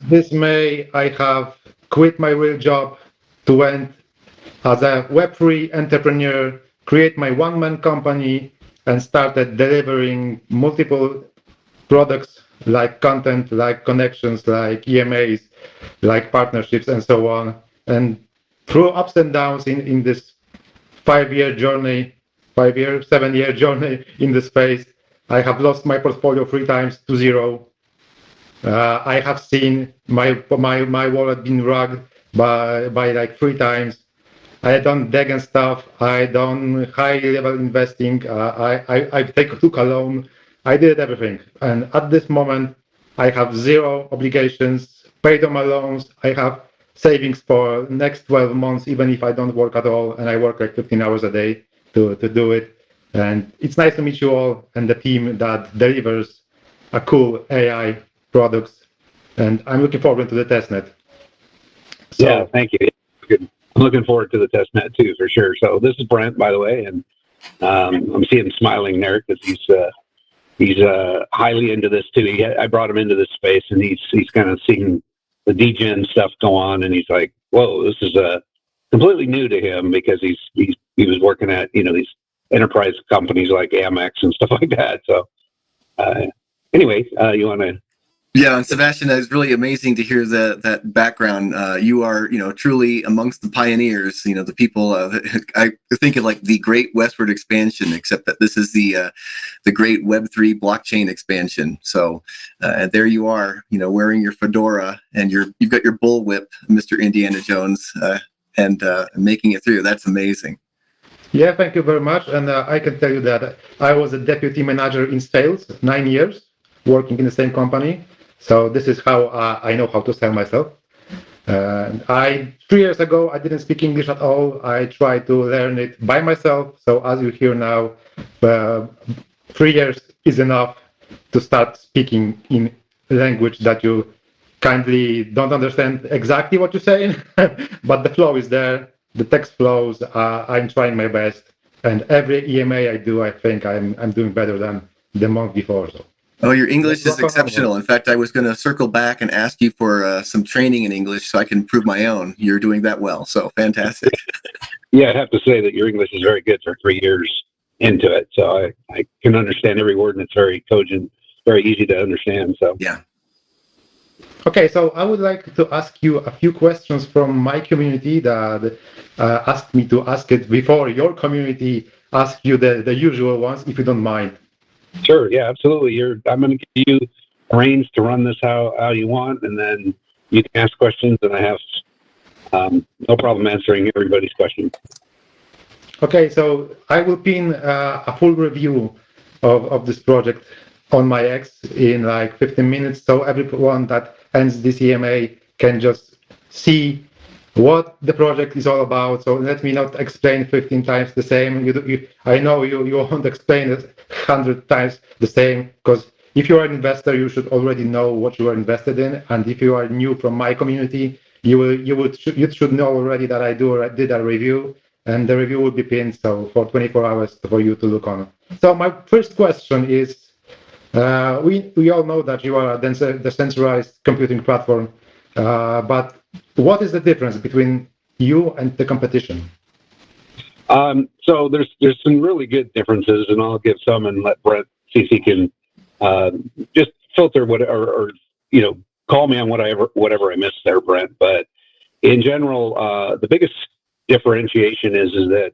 this May, I have quit my real job to went as a Web3 entrepreneur, create my one-man company, and started delivering multiple products like content, like connections, like EMAs, like partnerships, and so on. And through ups and downs in this 5-year journey, 5-year, 7-year journey in the space, I have lost my portfolio 3 times to zero. I have seen my wallet being rugged by like 3 times. I done deg and stuff. I done high level investing. I took a loan. I did everything. And at this moment, I have zero obligations, paid on my loans. I have savings for next 12 months, even if I don't work at all. And I work like 15 hours a day to do it. And it's nice to meet you all and the team that delivers a cool AI products. And I'm looking forward to the testnet. So, yeah, thank you. Good. I'm looking forward to the testnet too, for sure. So this is Brent, by the way, and I'm seeing him smiling there because he's highly into this too. I brought him into this space, and he's kind of seeing the DGen stuff go on, and he's like, "Whoa, this is completely new to him," because he was working at these enterprise companies like Amex and stuff like that. So anyway, you want to? Yeah, and Sebastian, it's really amazing to hear that background. You are, truly amongst the pioneers. The people. I think of like the Great Westward Expansion, except that this is the Great Web3 blockchain expansion. So there you are, wearing your fedora and you've got your bullwhip, Mr. Indiana Jones, and making it through. That's amazing. Yeah, thank you very much. And I can tell you that I was a deputy manager in sales 9 years, working in the same company. So this is how I know how to sell myself. 3 years ago, I didn't speak English at all. I tried to learn it by myself. So as you hear now, 3 years is enough to start speaking in language that you kindly don't understand exactly what you're saying, but the flow is there. The text flows. I'm trying my best, and every EMA I do, I think I'm doing better than the month before. So. Oh, your English is exceptional. In fact, I was going to circle back and ask you for some training in English so I can improve my own. You're doing that well, so fantastic. Yeah, I have to say that your English is very good for 3 years into it. So I can understand every word, and it's very cogent, very easy to understand. So yeah. Okay, so I would like to ask you a few questions from my community that asked me to ask it before your community asked you the usual ones, if you don't mind. Sure. Yeah, absolutely. I'm going to give you reins to run this how you want, and then you can ask questions, and I have no problem answering everybody's questions. Okay, so I will pin a full review of this project on my X in like 15 minutes, so everyone that ends this EMA can just see what the project is all about. So let me not explain 15 times the same. I know you won't explain it 100 times the same, because if you are an investor, you should already know what you are invested in. And if you are new from my community, you should know already that I did a review, and the review will be pinned so for 24 hours for you to look on. So my first question is, we all know that you are a decentralized computing platform, but what is the difference between you and the competition? So there's some really good differences, and I'll give some and let Brent see if he can just filter or call me on whatever I missed there, Brent. But in general, the biggest differentiation is that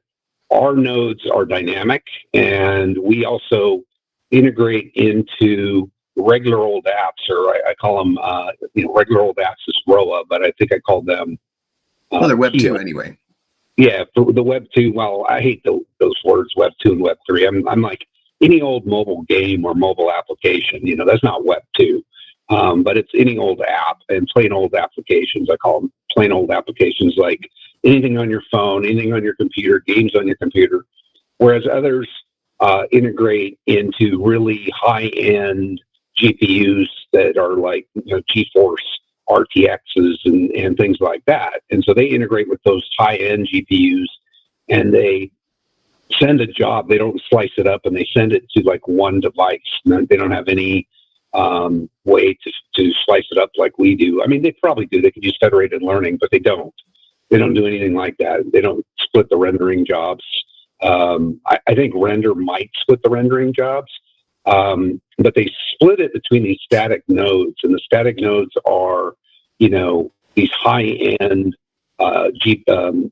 our nodes are dynamic, and we also integrate into regular old apps, or I call them, regular old apps is ROA, but I think I called them. They're Web 2 anyway. Yeah, for the Web 2. Well, I hate those words, Web 2 and Web 3. I'm like any old mobile game or mobile application. That's not Web 2, but it's any old app and plain old applications. I call them plain old applications, like anything on your phone, anything on your computer, games on your computer. Whereas others integrate into really high-end GPUs that are like GeForce RTXs and things like that. And so they integrate with those high-end GPUs, and they send a job. They don't slice it up, and they send it to like one device. They don't have any way to slice it up like we do. I mean, they probably do. They could use federated learning, but they don't. They don't do anything like that. They don't split the rendering jobs. I think Render might split the rendering jobs, but they split it between these static nodes, and the static nodes are, these high-end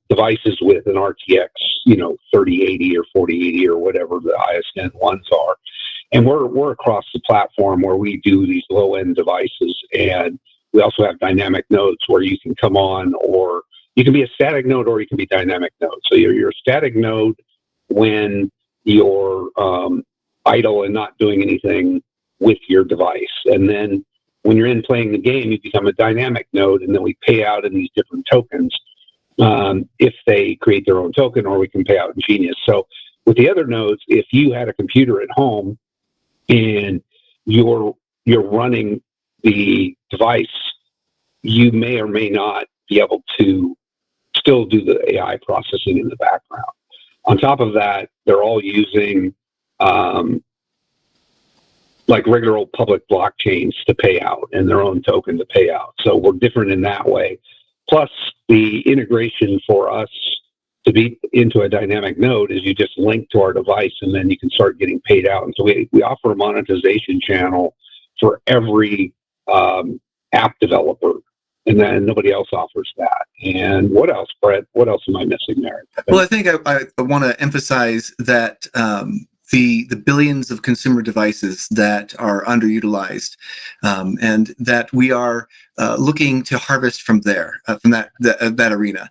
devices with an RTX, 3080 or 4080 or whatever the ISN ones are. And we're across the platform where we do these low-end devices, and we also have dynamic nodes where you can come on, or you can be a static node or you can be dynamic node. So you're a static node when you're idle and not doing anything with your device. And then when you're in playing the game, you become a dynamic node, and then we pay out in these different tokens if they create their own token, or we can pay out in Genius. So with the other nodes, if you had a computer at home and you're running the device, you may or may not be able to still do the AI processing in the background. On top of that, they're all using like regular old public blockchains to pay out, and their own token to pay out. So we're different in that way. Plus, the integration for us to be into a dynamic node is you just link to our device, and then you can start getting paid out. And so we offer a monetization channel for every app developer, and then nobody else offers that. And what else, Brett? What else am I missing there? Well, I think I want to emphasize that the billions of consumer devices that are underutilized, and that we are looking to harvest from there, from that arena.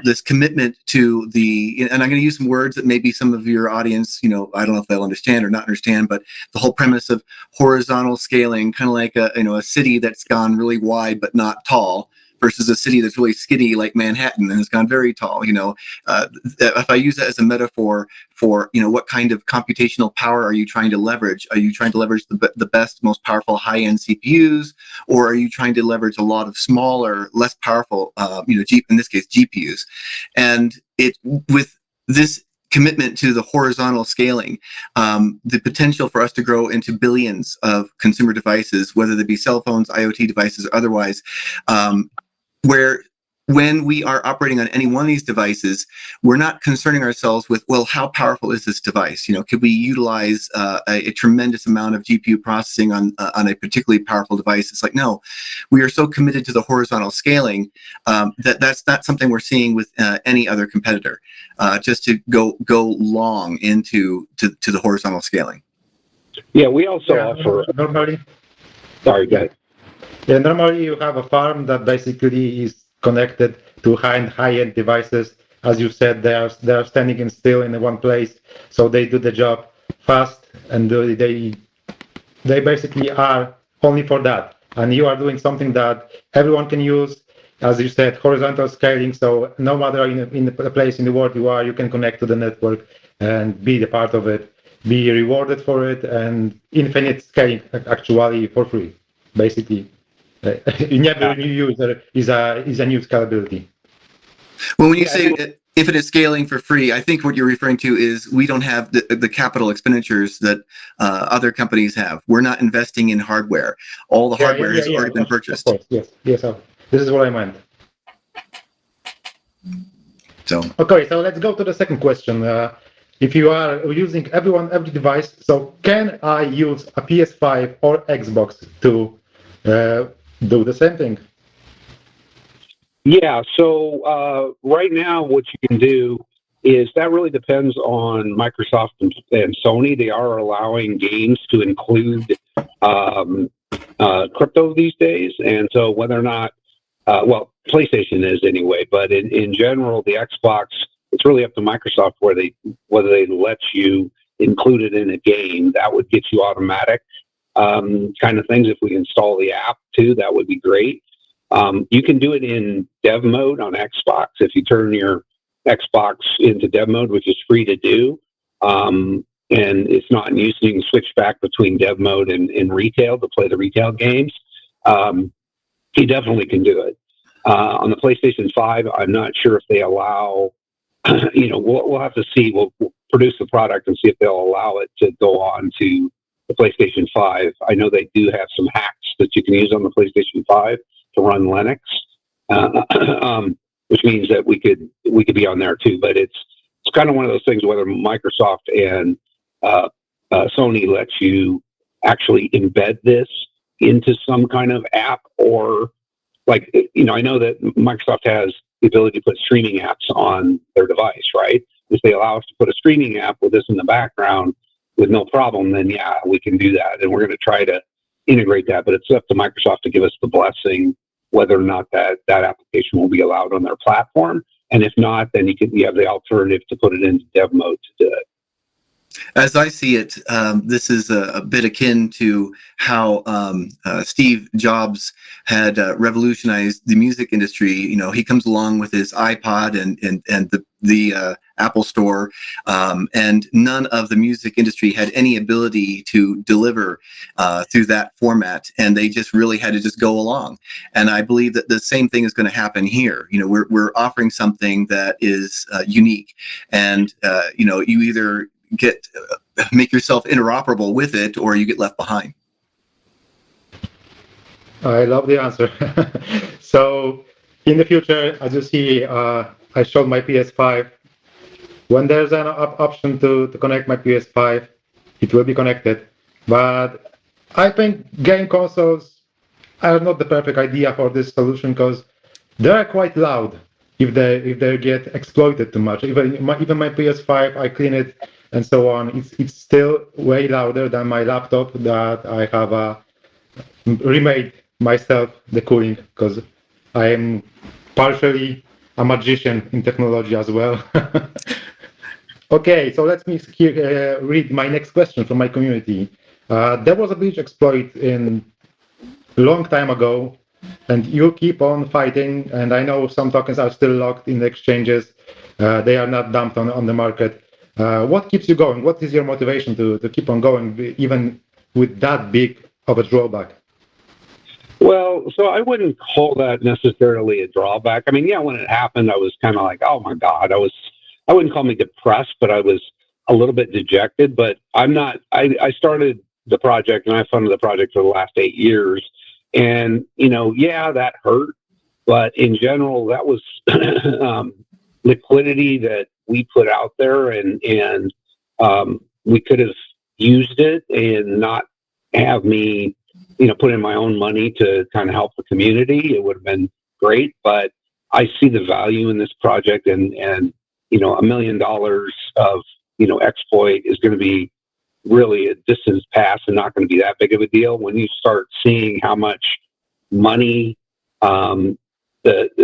This commitment to and I'm going to use some words that maybe some of your audience, I don't know if they'll understand or not understand, but the whole premise of horizontal scaling, kind of like a city that's gone really wide but not tall, versus a city that's really skinny like Manhattan and has gone very tall. If I use that as a metaphor for, what kind of computational power are you trying to leverage? Are you trying to leverage the best, most powerful high-end CPUs, or are you trying to leverage a lot of smaller, less powerful, in this case, GPUs? And with this commitment to the horizontal scaling, the potential for us to grow into billions of consumer devices, whether they be cell phones, IoT devices, or otherwise, where when we are operating on any one of these devices, we're not concerning ourselves with, well, how powerful is this device? Could we utilize a tremendous amount of GPU processing on a particularly powerful device? It's like, no, we are so committed to the horizontal scaling that's not something we're seeing with any other competitor. Just to go long into the horizontal scaling. Yeah, we also offer. Normally, Sorry, go ahead. Yeah, normally you have a farm that basically is connected to high-end devices. As you said, they are standing still in one place, so they do the job fast, and they basically are only for that. And you are doing something that everyone can use, as you said, horizontal scaling. So no matter in the place in the world you are, you can connect to the network and be the part of it, be rewarded for it, and infinite scaling actually for free, basically. Every new user is a new scalability. Well, when you say if it is scaling for free, I think what you're referring to is we don't have the capital expenditures that other companies have. We're not investing in hardware. All the hardware has already been purchased. Of course, yes. This is what I meant. So okay, so let's go to the second question. If you are using every device, so can I use a PS5 or Xbox to do the same thing? Yeah, so right now what you can do is that really depends on Microsoft and Sony. They are allowing games to include crypto these days. And so whether or not, PlayStation is anyway, but in general, the Xbox, it's really up to Microsoft whether they let you include it in a game. That would get you automatic kind of things. If we install the app too, that would be great. You can do it in dev mode on Xbox if you turn your Xbox into dev mode, which is free to do. And it's not in use. You can switch back between dev mode and retail to play the retail games. You definitely can do it. On the PlayStation 5, I'm not sure if they allow, we'll have to see. We'll produce the product and see if they'll allow it to go on to the PlayStation 5. I know they do have some hacks that you can use on the PlayStation 5 to run Linux, which means that we could be on there too. But it's kind of one of those things whether Microsoft and Sony lets you actually embed this into some kind of app, or like, I know that Microsoft has the ability to put streaming apps on their device, right? If they allow us to put a streaming app with this in the background with no problem, then yeah, we can do that. And we're going to try to integrate that, but it's up to Microsoft to give us the blessing whether or not that application will be allowed on their platform. And if not, then you have the alternative to put it into dev mode to do it. As I see it, this is a bit akin to how Steve Jobs had revolutionized the music industry. He comes along with his iPod and the Apple Store, and none of the music industry had any ability to deliver through that format, and they just really had to just go along. And I believe that the same thing is going to happen here. We're offering something that is unique, and you either make yourself interoperable with it, or you get left behind. I love the answer. So in the future, as you see, I showed my PS5. When there's an option to connect my PS5, it will be connected. But I think game consoles are not the perfect idea for this solution because they are quite loud if they get exploited too much. Even my PS5, I clean it and so on. It's still way louder than my laptop that I have remade myself the cooling, because I am partially a magician in technology as well. Okay, so let me read my next question from my community. There was a breach exploit in a long time ago, and you keep on fighting, and I know some tokens are still locked in the exchanges. They are not dumped on the market. What keeps you going? What is your motivation to keep on going, even with that big of a drawback? Well, so I wouldn't call that necessarily a drawback. I mean, yeah, when it happened, I was kind of like, oh my God, I wouldn't call me depressed, but I was a little bit dejected. But I'm not, I started the project and I funded the project for the last 8 years. And, yeah, that hurt. But in general, that was liquidity that we put out there, and we could have used it and not have me, put in my own money to kind of help the community. It would have been great, but I see the value in this project, and $1 million of, exploit is going to be really a distance pass and not going to be that big of a deal. When you start seeing how much money the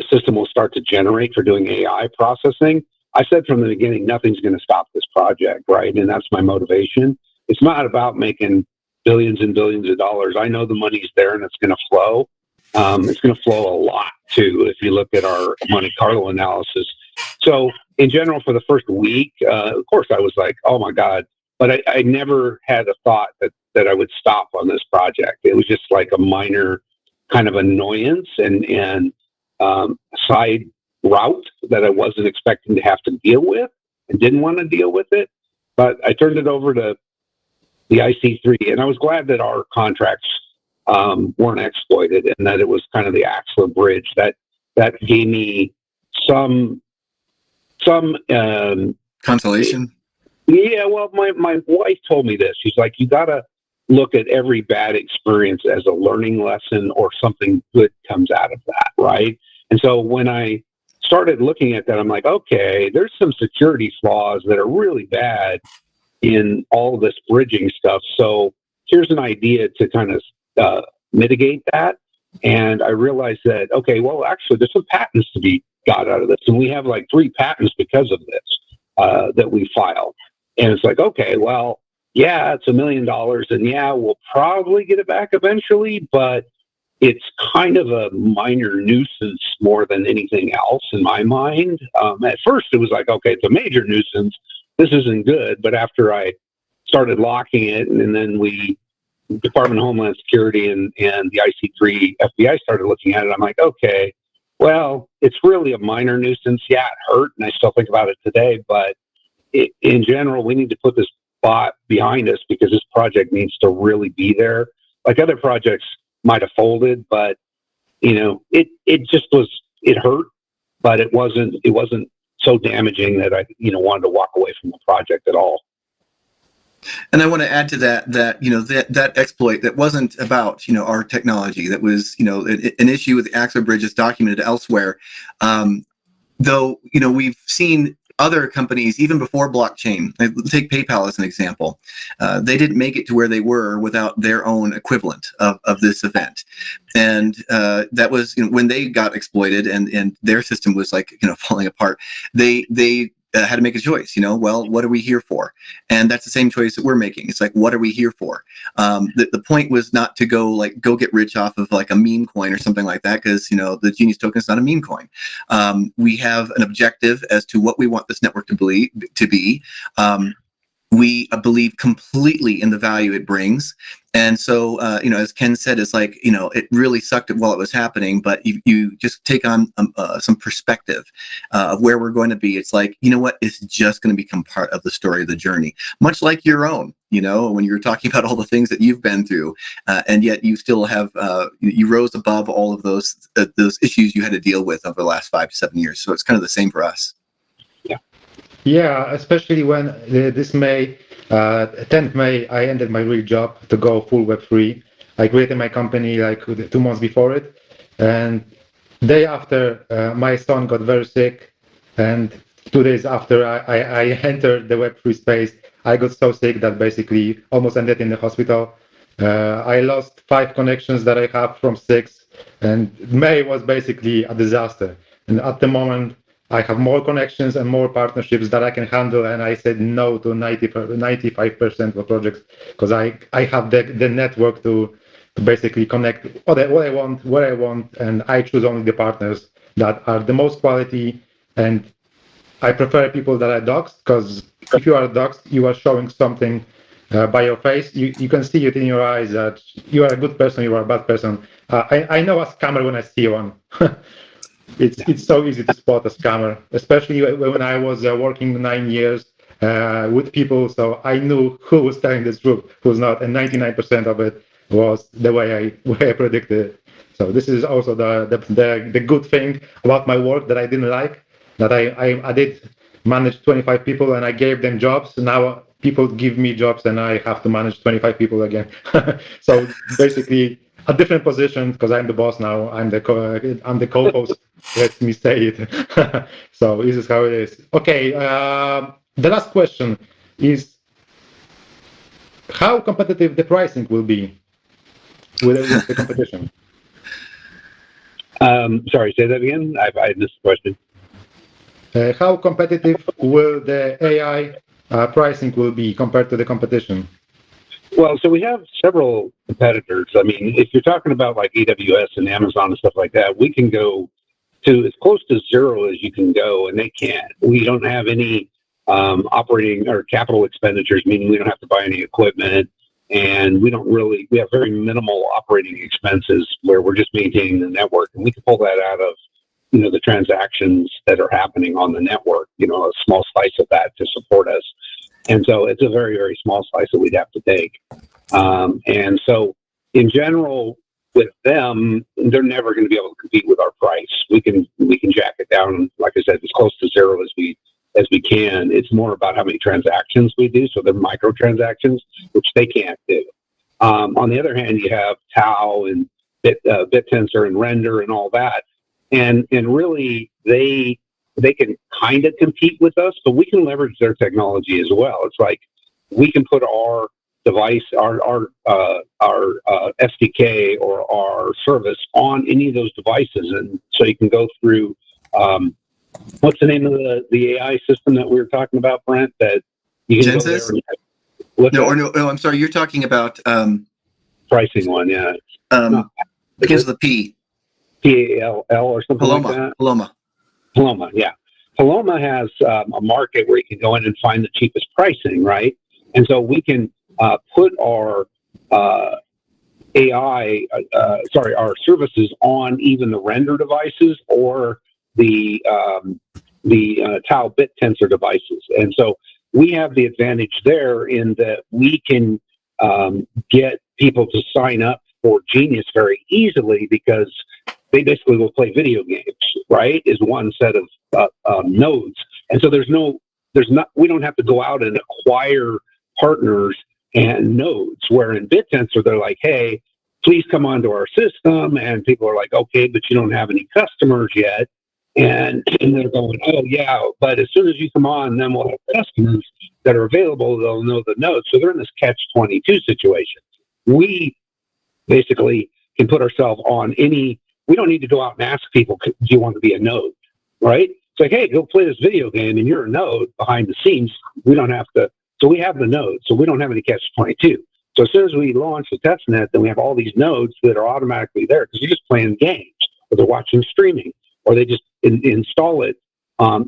system will start to generate for doing AI processing, I said from the beginning, nothing's going to stop this project, right? And that's my motivation. It's not about making billions and billions of dollars. I know the money's there and it's going to flow. It's going to flow a lot too, if you look at our Monte Carlo analysis. So in general, for the first week, of course, I was like, oh my God, but I never had a thought that I would stop on this project. It was just like a minor kind of annoyance and side route that I wasn't expecting to have to deal with and didn't want to deal with it. But I turned it over to the IC3, and I was glad that our contracts weren't exploited, and that it was kind of the Axler bridge that gave me some consolation. Yeah, well, my wife told me this. She's like, you got to look at every bad experience as a learning lesson, or something good comes out of that, right? And so when I started looking at that, I'm like, okay, there's some security flaws that are really bad in all of this bridging stuff. So here's an idea to kind of mitigate that. And I realized that, okay, well, actually, there's some patents to be got out of this. And we have like 3 patents because of this that we filed. And it's like, okay, well, yeah, it's $1 million. And yeah, we'll probably get it back eventually, but it's kind of a minor nuisance more than anything else in my mind. At first, it was like, okay, it's a major nuisance. This isn't good. But after I started locking it, and then Department of Homeland Security and the IC3 FBI started looking at it, I'm like, okay, well, it's really a minor nuisance. Yeah, it hurt, and I still think about it today. But in general, we need to put this spot behind us because this project needs to really be there. Like other projects might have folded, but it just was, it hurt, but it wasn't so damaging that I wanted to walk away from the project at all. And I want to add to that exploit that wasn't about our technology. That was an issue with the Axler Bridge is documented elsewhere. Though we've seen other companies even before blockchain. Take PayPal as an example. They didn't make it to where they were without their own equivalent of this event, and that was when they got exploited and their system was falling apart. They had to make a choice, well, what are we here for? And that's the same choice that we're making. It's like, what are we here for? The point was not to go get rich off of a meme coin or something like that, because, the Genius token is not a meme coin. We have an objective as to what we want this network to be. We believe completely in the value it brings. And so, as Ken said, it's it really sucked while it was happening, but you just take on some perspective of where we're going to be. It's like, what? It's just going to become part of the story of the journey, much like your own, when you're talking about all the things that you've been through, and yet you still have, you rose above all of those issues you had to deal with over the last 5 to 7 years. So it's kind of the same for us. Yeah, especially when this May, 10th May, I ended my real job to go full Web3. I created my company 2 months before it. And day after, my son got very sick. And 2 days after I entered the Web3 space, I got so sick that basically almost ended in the hospital. I lost 5 connections that I have from 6. And May was basically a disaster. And at the moment, I have more connections and more partnerships that I can handle, and I said no to 95% of projects because I have the network to basically connect what I want, where I want, and I choose only the partners that are the most quality. And I prefer people that are doxed, because if you are doxed, you are showing something by your face. You can see it in your eyes that you are a good person, you are a bad person. I know a scammer when I see one. It's so easy to spot a scammer, especially when I was working 9 years with people, so I knew who was telling the truth, who's not, and 99% of it was the way I predicted. So this is also the good thing about my work that I didn't like, that I did manage 25 people and I gave them jobs. Now people give me jobs and I have to manage 25 people again. So basically a different position, because I'm the boss now. I'm the co-host. Let me say it. So this is how it is. Okay. The last question is how competitive the pricing will be with the competition. Sorry, say that again. I missed the question. How competitive will the AI pricing will be compared to the competition? Well, so we have several competitors. I mean, if you're talking about AWS and Amazon and stuff like that, we can go to as close to zero as you can go, and they can't. We don't have any operating or capital expenditures, meaning we don't have to buy any equipment, and we have very minimal operating expenses where we're just maintaining the network, and we can pull that out of the transactions that are happening on the network, a small slice of that to support us. And so it's a very, very small slice that we'd have to take. And so in general, with them, they're never going to be able to compete with our price. We can jack it down, like I said, as close to zero as we can. It's more about how many transactions we do. So they're microtransactions, which they can't do. On the other hand, you have Tau and BitTensor and Render and all that. And really, they can kind of compete with us, but we can leverage their technology as well. It's like we can put our device, our SDK or our service on any of those devices, and so you can go through. What's the name of the AI system that we were talking about, Brent? That you can Genesis? go there. No, I'm sorry. You're talking about pricing one, yeah. Begins with a P. PALL or something Paloma. like that. Paloma, yeah. Paloma has a market where you can go in and find the cheapest pricing, right? And so we can put our our services on even the Render devices or the Tau BitTensor devices. And so we have the advantage there in that we can get people to sign up for Genius very easily because they basically will play video games, right? Is one set of nodes, and so we don't have to go out and acquire partners and nodes. Where in BitTensor, they're like, hey, please come onto our system, and people are like, okay, but you don't have any customers yet, and they're going, oh yeah, but as soon as you come on, then we'll have customers that are available. They'll know the nodes, so they're in this catch-22 situation. We basically can put ourselves on any. We don't need to go out and ask people, do you want to be a node, right? It's like, hey, go play this video game and you're a node behind the scenes. We don't have to. So we have the nodes, so we don't have any catch-22. So as soon as we launch the testnet, then we have all these nodes that are automatically there because you're just playing games, or they're watching streaming, or they just install it.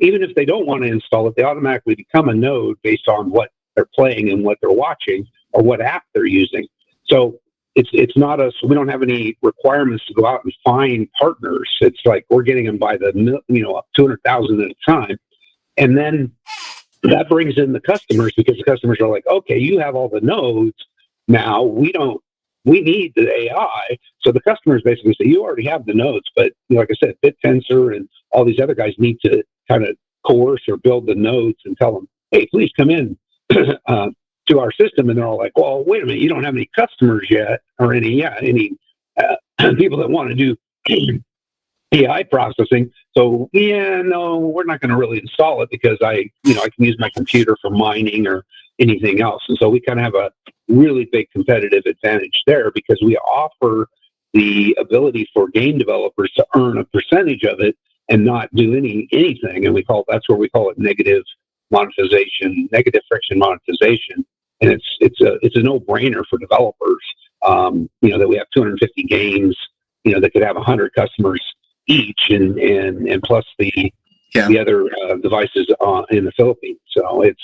Even if they don't want to install it, they automatically become a node based on what they're playing and what they're watching or what app they're using. So it's not us. We don't have any requirements to go out and find partners. It's like we're getting them by the 200,000 at a time, and then that brings in the customers because the customers are like, okay, you have all the nodes now. We need the AI. So the customers basically say, you already have the nodes, but like I said, BitTensor and all these other guys need to kind of coerce or build the nodes and tell them, hey, please come in to our system. And they're all like, well, wait a minute, you don't have any customers yet or any people that want to do AI processing. So no, we're not going to really install it because I can use my computer for mining or anything else. And so we kind of have a really big competitive advantage there because we offer the ability for game developers to earn a percentage of it and not do anything. And that's where we call it negative monetization, negative friction monetization. And it's a no-brainer for developers. That we have 250 games, that could have 100 customers each, and plus the other devices in the Philippines. So it's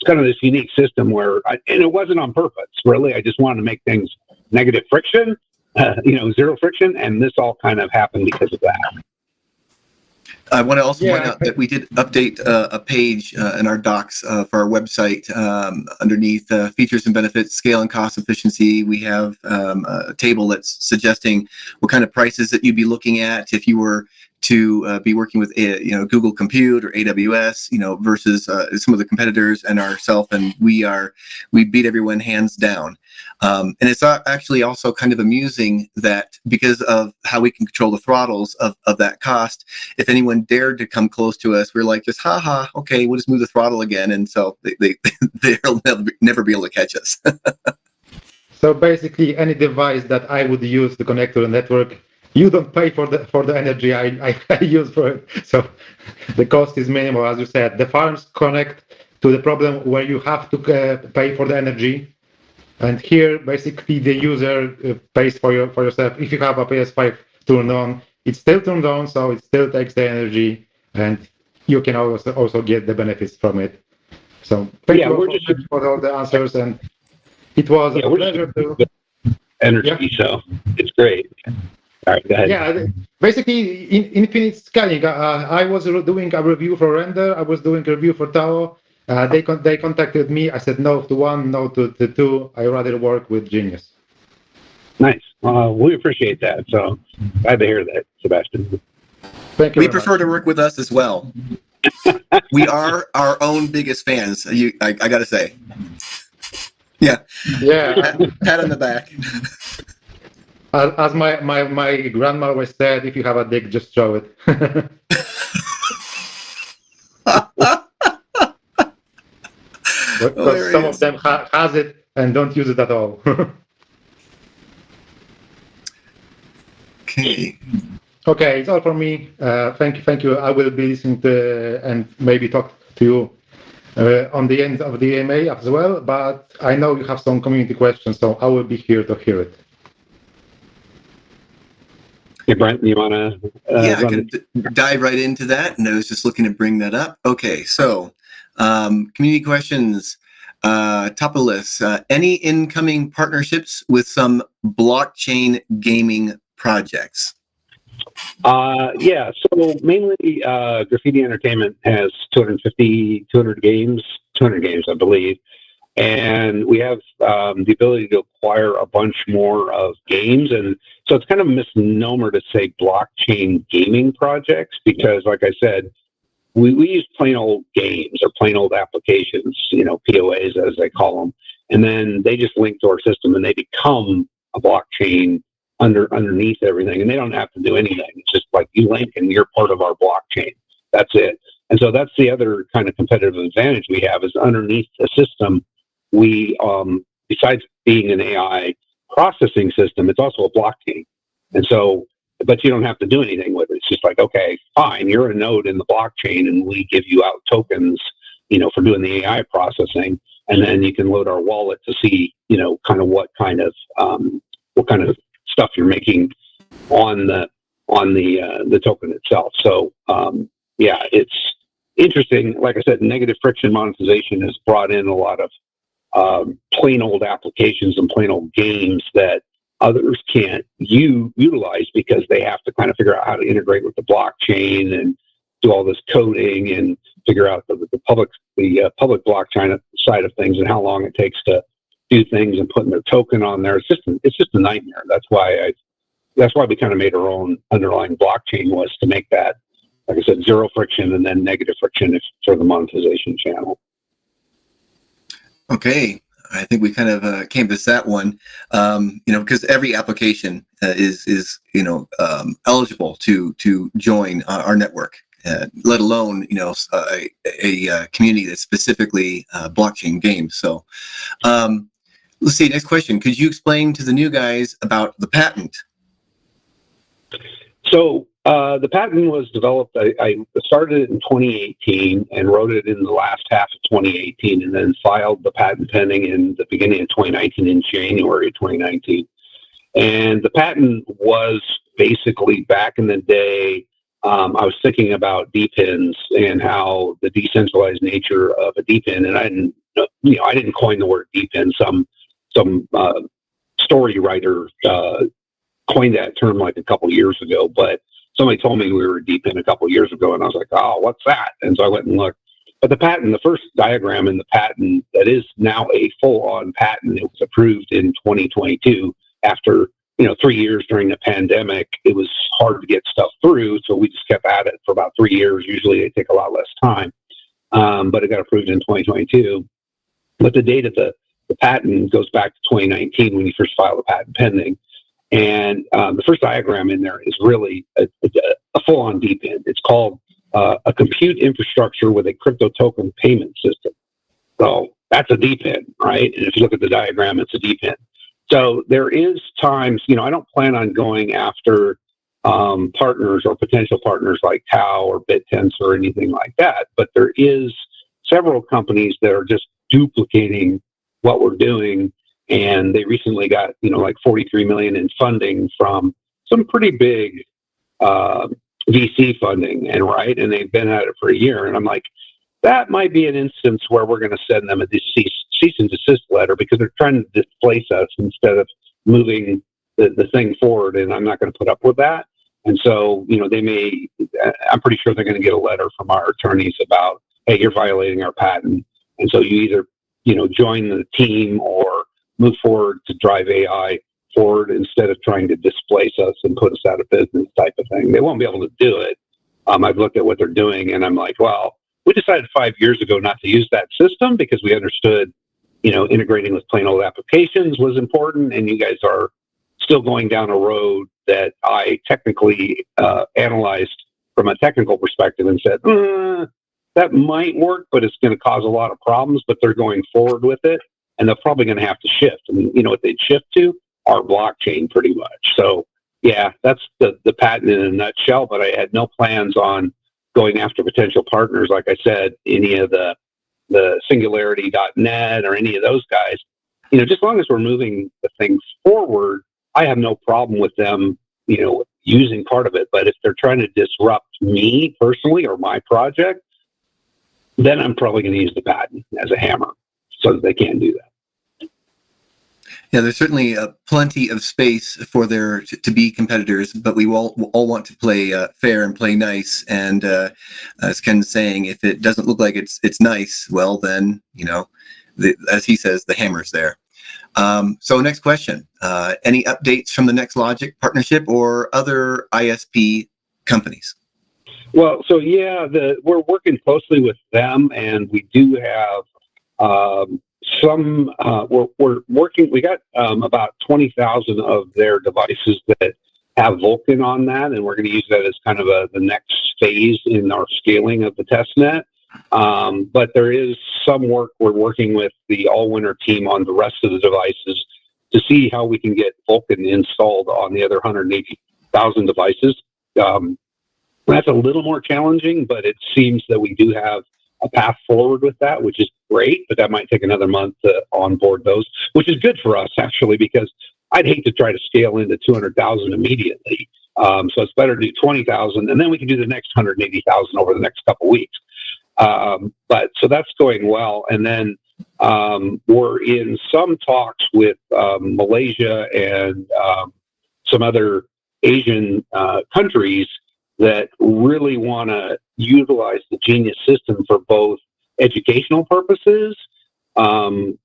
kind of this unique system where, and it wasn't on purpose, really. I just wanted to make things negative friction, zero friction, and this all kind of happened because of that. I want to also point out that we did update a page in our docs for our website underneath features and benefits, scale and cost efficiency. We have a table that's suggesting what kind of prices that you'd be looking at if you were to be working with Google Compute or AWS, versus some of the competitors and ourselves, and we beat everyone hands down. And it's actually also kind of amusing that because of how we can control the throttles of that cost, if anyone dared to come close to us, we're like, just okay, we'll just move the throttle again, and so they'll never be able to catch us. So basically, any device that I would use to connect to the network, you don't pay for the energy I use for it. So the cost is minimal, as you said. The farms connect to the problem where you have to pay for the energy. And here, basically, the user pays for yourself. If you have a PS5 turned on, it's still turned on, so it still takes the energy, and you can also get the benefits from it. So thank you for all the answers, and it was a pleasure to energy. So it's great. All right, go ahead. Yeah, basically, infinite scaling. I was doing a review for Render. I was doing a review for Tao. They contacted me. I said no to one, no to the two. I rather work with Genius. Nice. We appreciate that. So glad to hear that, Sebastian. Thank you. We prefer to work with us as well. We are our own biggest fans. I got to say. Yeah. Pat on the back. As my grandma always said, if you have a dick, just show it. Because some of them has it and don't use it at all. Okay, it's all for me. Thank you. I will be listening to and maybe talk to you on the end of the AMA as well. But I know you have some community questions, so I will be here to hear it. Hey, Brent, you want to? I can dive right into that, and I was just looking to bring that up. Okay, so community questions. Top of the list. Any incoming partnerships with some blockchain gaming projects? So mainly Graffiti Entertainment has 200 games 200 games, I believe. And we have the ability to acquire a bunch more of games. And so it's kind of a misnomer to say blockchain gaming projects because, like I said, we use plain old games or plain old applications, POAs as they call them. And then they just link to our system and they become a blockchain underneath everything. And they don't have to do anything. It's just like you link and you're part of our blockchain. That's it. And so that's the other kind of competitive advantage we have is underneath the system. We, besides being an AI processing system, it's also a blockchain. And so, but you don't have to do anything with it. It's just like, okay, fine, you're a node in the blockchain and we give you out tokens, for doing the AI processing. And then you can load our wallet to see, kind of what kind of stuff you're making on the token itself. So, yeah, it's interesting. Like I said, negative friction monetization has brought in a lot of plain old applications and plain old games that others can't utilize because they have to kind of figure out how to integrate with the blockchain and do all this coding and figure out the public blockchain side of things and how long it takes to do things and putting their token on there. It's just a nightmare. That's why we kind of made our own underlying blockchain, was to make that, like I said, zero friction and then negative friction for the monetization channel. Okay, I think we kind of canvassed that one, because every application is eligible to join our network, let alone a community that's specifically blockchain games. So, let's see. Next question: could you explain to the new guys about the patent? So the patent was developed, I started it in 2018 and wrote it in the last half of 2018 and then filed the patent pending in the beginning of 2019, in January of 2019. And the patent was basically, back in the day, I was thinking about DePins and how the decentralized nature of a DePin, and I didn't coin the word DePin. Some story writer coined that term like a couple years ago, but somebody told me we were deep in a couple years ago, and I was like, oh, what's that? And so I went and looked. But the patent, the first diagram in the patent that is now a full-on patent, it was approved in 2022 after 3 years during the pandemic. It was hard to get stuff through, so we just kept at it for about 3 years. Usually they take a lot less time, but it got approved in 2022. But the date of the patent goes back to 2019 when you first filed the patent pending. And the first diagram in there is really a full-on DePin. It's called a compute infrastructure with a crypto token payment system. So that's a DePin, right? And if you look at the diagram, it's a DePin. So there is times, I don't plan on going after partners or potential partners like Tau or BitTense or anything like that. But there is several companies that are just duplicating what we're doing. And they recently got, like $43 million in funding from some pretty big VC funding, and they've been at it for a year. And I'm like, that might be an instance where we're going to send them a cease and desist letter because they're trying to displace us instead of moving the thing forward. And I'm not going to put up with that. And so, I'm pretty sure they're going to get a letter from our attorneys about, hey, you're violating our patent. And so you either, join the team or move forward to drive AI forward instead of trying to displace us and put us out of business type of thing. They won't be able to do it. I've looked at what they're doing and I'm like, well, we decided 5 years ago not to use that system because we understood, integrating with plain old applications was important. And you guys are still going down a road that I technically analyzed from a technical perspective and said, that might work, but it's going to cause a lot of problems, but they're going forward with it. And they're probably going to have to shift. And you know what they'd shift to? Our blockchain, pretty much. So, yeah, that's the patent in a nutshell. But I had no plans on going after potential partners. Like I said, any of the Singularity.net or any of those guys, just as long as we're moving the thing forward, I have no problem with them, using part of it. But if they're trying to disrupt me personally or my project, then I'm probably going to use the patent as a hammer so that they can't do that. Yeah, there's certainly plenty of space for there to be competitors, but we all want to play fair and play nice. And as Ken's saying, if it doesn't look like it's nice, well, then, as he says, the hammer's there. So next question, any updates from the Next Logic partnership or other ISP companies? Well, so yeah, we're working closely with them, and we do have we're working. We got about 20,000 of their devices that have Vulkan on that, and we're going to use that as kind of the next phase in our scaling of the testnet. But there is some work we're working with the All-Winner team on the rest of the devices to see how we can get Vulkan installed on the other 180,000 devices. That's a little more challenging, but it seems that we do have a path forward with that, which is great, but that might take another month to onboard those, which is good for us, actually, because I'd hate to try to scale into 200,000 immediately. So it's better to do 20,000, and then we can do the next 180,000 over the next couple of weeks. But so that's going well. And then we're in some talks with Malaysia and some other Asian countries that really want to utilize the GNUS system for both educational purposes, to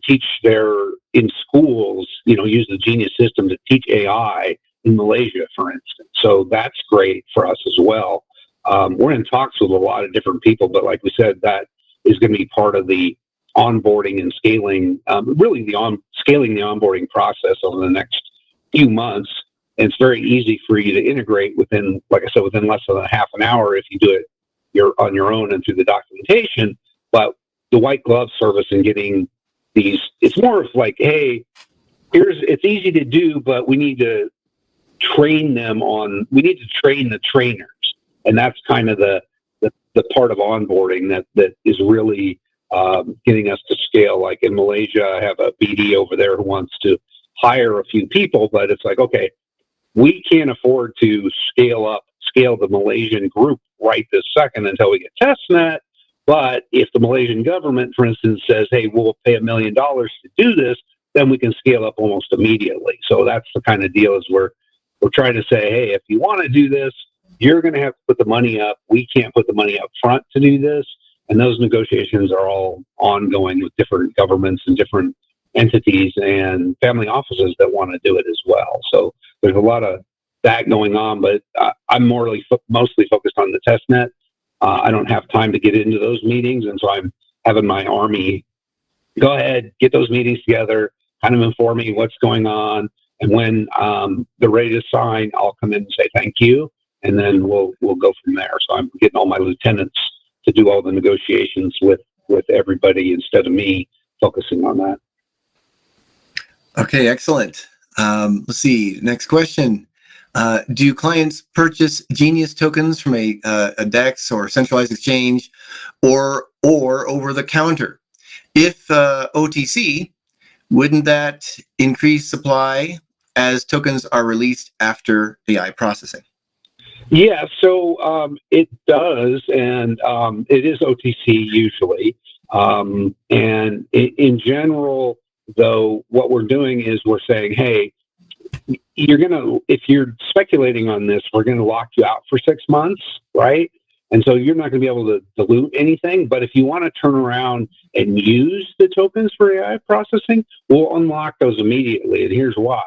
teach in schools, use the GNUS system to teach AI in Malaysia, for instance. So that's great for us as well. We're in talks with a lot of different people, but like we said, that is going to be part of the onboarding and scaling, scaling the onboarding process over the next few months. And it's very easy for you to integrate within, like I said, within less than a half an hour if you do it you're on your own and through the documentation. But the white glove service and getting these, it's more of like, hey, it's easy to do, but we need to train the trainers. And that's kind of the part of onboarding that is really getting us to scale. Like in Malaysia, I have a BD over there who wants to hire a few people, but it's like, okay, we can't afford to scale the Malaysian group right this second until we get testnet. But if the Malaysian government, for instance, says, hey, we'll pay $1 million to do this, then we can scale up almost immediately. So that's the kind of deal is we're trying to say, hey, if you want to do this, you're going to have to put the money up. We can't put the money up front to do this. And those negotiations are all ongoing with different governments and different entities and family offices that want to do it as well. So there's a lot of that going on, but I'm mostly focused on the testnet. I don't have time to get into those meetings, and so I'm having my army go ahead, get those meetings together, kind of inform me what's going on, and when they're ready to sign, I'll come in and say thank you, and then we'll go from there. So I'm getting all my lieutenants to do all the negotiations with everybody instead of me focusing on that. Okay, excellent. Let's see. Next question. Do clients purchase GNUS tokens from a DEX or centralized exchange or over the counter? If OTC, wouldn't that increase supply as tokens are released after AI processing? Yeah, so it does, and it is OTC usually. And in general, though, what we're doing is we're saying, hey, if you're speculating on this, we're going to lock you out for 6 months, right? And so you're not going to be able to dilute anything. But if you want to turn around and use the tokens for AI processing, we'll unlock those immediately. And here's why.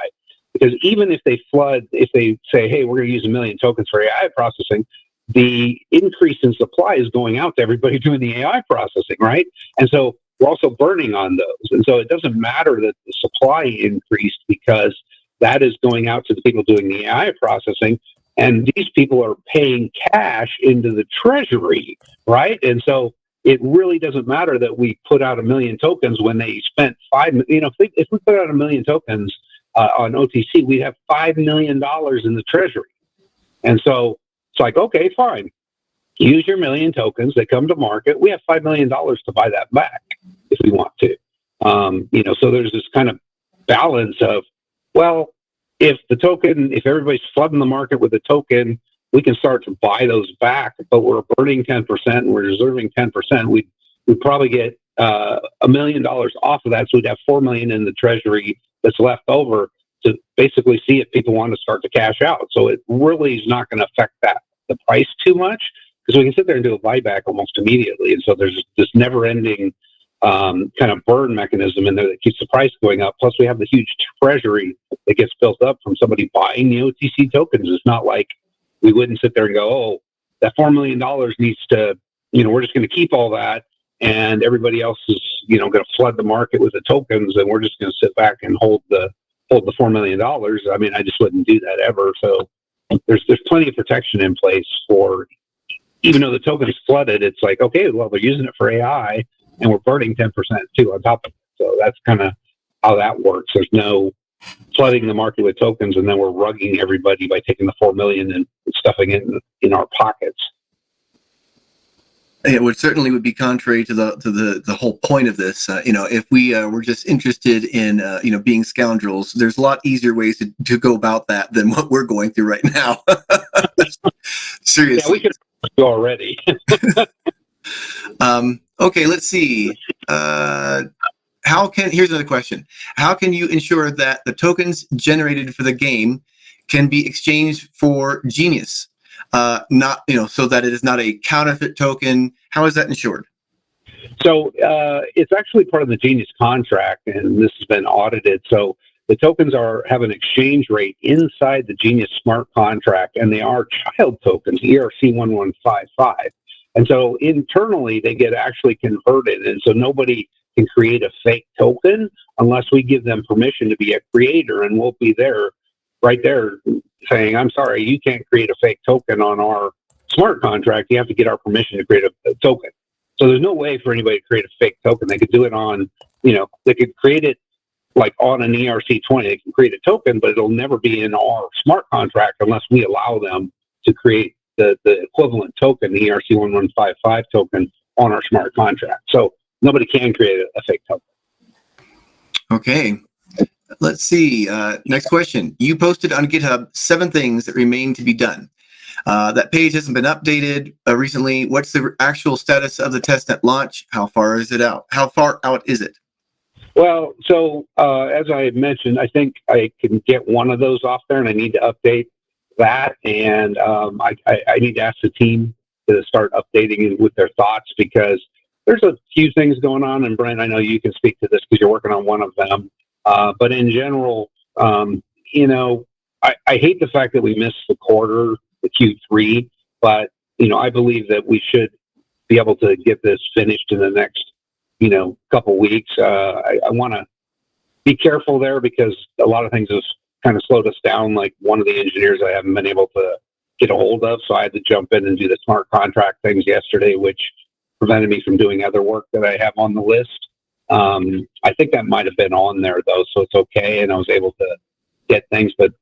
Because even if they say, hey, we're going to use 1 million tokens for AI processing, the increase in supply is going out to everybody doing the AI processing, right? And so we're also burning on those. And so it doesn't matter that the supply increased because that is going out to the people doing the AI processing. And these people are paying cash into the treasury, right? And so it really doesn't matter that we put out 1 million tokens when they spent if we put out 1 million tokens on OTC, we'd have $5 million in the treasury. And so it's like, okay, fine. Use your 1 million tokens. They come to market. We have $5 million to buy that back if we want to. So there's this kind of balance of, well, if everybody's flooding the market with a token, we can start to buy those back, but we're burning 10% and we're reserving 10%. We'd probably get $1 million off of that, so we'd have $4 million in the treasury that's left over to basically see if people want to start to cash out. So it really is not going to affect the price too much, because we can sit there and do a buyback almost immediately. And so there's this never-ending kind of burn mechanism in there that keeps the price going up. Plus, we have the huge treasury that gets built up from somebody buying the OTC tokens. It's not like we wouldn't sit there and go, oh, that $4 million needs to, we're just going to keep all that, and everybody else is, going to flood the market with the tokens, and we're just going to sit back and hold the $4 million. I mean, I just wouldn't do that ever. So there's plenty of protection in place for, even though the token is flooded, it's like, okay, well, they're using it for AI, and we're burning 10% too on top of it. So that's kind of how that works. There's no flooding the market with tokens, and then we're rugging everybody by taking the 4 million and stuffing it in our pockets. It would be contrary to the whole point of this. If we were just interested in being scoundrels, there's a lot easier ways to go about that than what we're going through right now. Seriously, yeah, we could do already. Okay, let's see. Here's another question. How can you ensure that the tokens generated for the game can be exchanged for Genius? Not, so that it is not a counterfeit token. How is that ensured? So it's actually part of the Genius contract, and this has been audited. So the tokens have an exchange rate inside the Genius smart contract, and they are child tokens, ERC1155. And so internally, they get actually converted, and so nobody can create a fake token unless we give them permission to be a creator, and we'll be there, right there, saying, I'm sorry, you can't create a fake token on our smart contract. You have to get our permission to create a token. So there's no way for anybody to create a fake token. They could do it on, they could create it like on an ERC20. They can create a token, but it'll never be in our smart contract unless we allow them to create the equivalent token, the ERC1155 token, on our smart contract. So nobody can create a fake token. Okay. Let's see. Next question. You posted on GitHub 7 things that remain to be done. That page hasn't been updated recently. What's the actual status of the testnet launch? How far is it out? How far out is it? Well, so as I mentioned, I think I can get one of those off there, and I need to update that. And I need to ask the team to start updating it with their thoughts, because there's a few things going on. And Brent, I know you can speak to this because you're working on one of them. But in general, I hate the fact that we missed the quarter, the Q3, but, I believe that we should be able to get this finished in the next, couple weeks. I want to be careful there because a lot of things have kind of slowed us down. Like one of the engineers I haven't been able to get a hold of, so I had to jump in and do the smart contract things yesterday, which prevented me from doing other work that I have on the list. I think that might have been on there though, so it's okay, and I was able to get things. But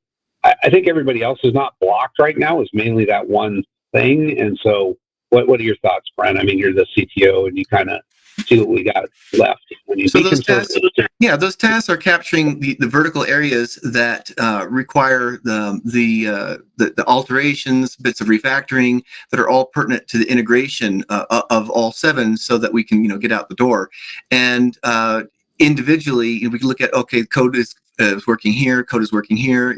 I think everybody else is not blocked right now. It's mainly that one thing. And so, what are your thoughts, Brent? I mean, you're the CTO, and you kind of see what we got left. When you so those tasks are capturing the vertical areas that require the alterations, bits of refactoring that are all pertinent to the integration of all 7, so that we can get out the door. And individually, we can look at, okay, code is working here, code is working here,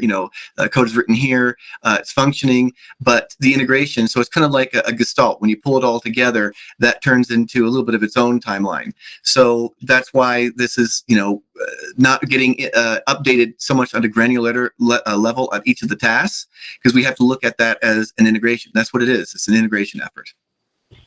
code is written here, it's functioning, but the integration, so it's kind of like a gestalt. When you pull it all together, that turns into a little bit of its own timeline. So that's why this is, not getting updated so much on a granular level of each of the tasks, because we have to look at that as an integration. That's what it is. It's an integration effort.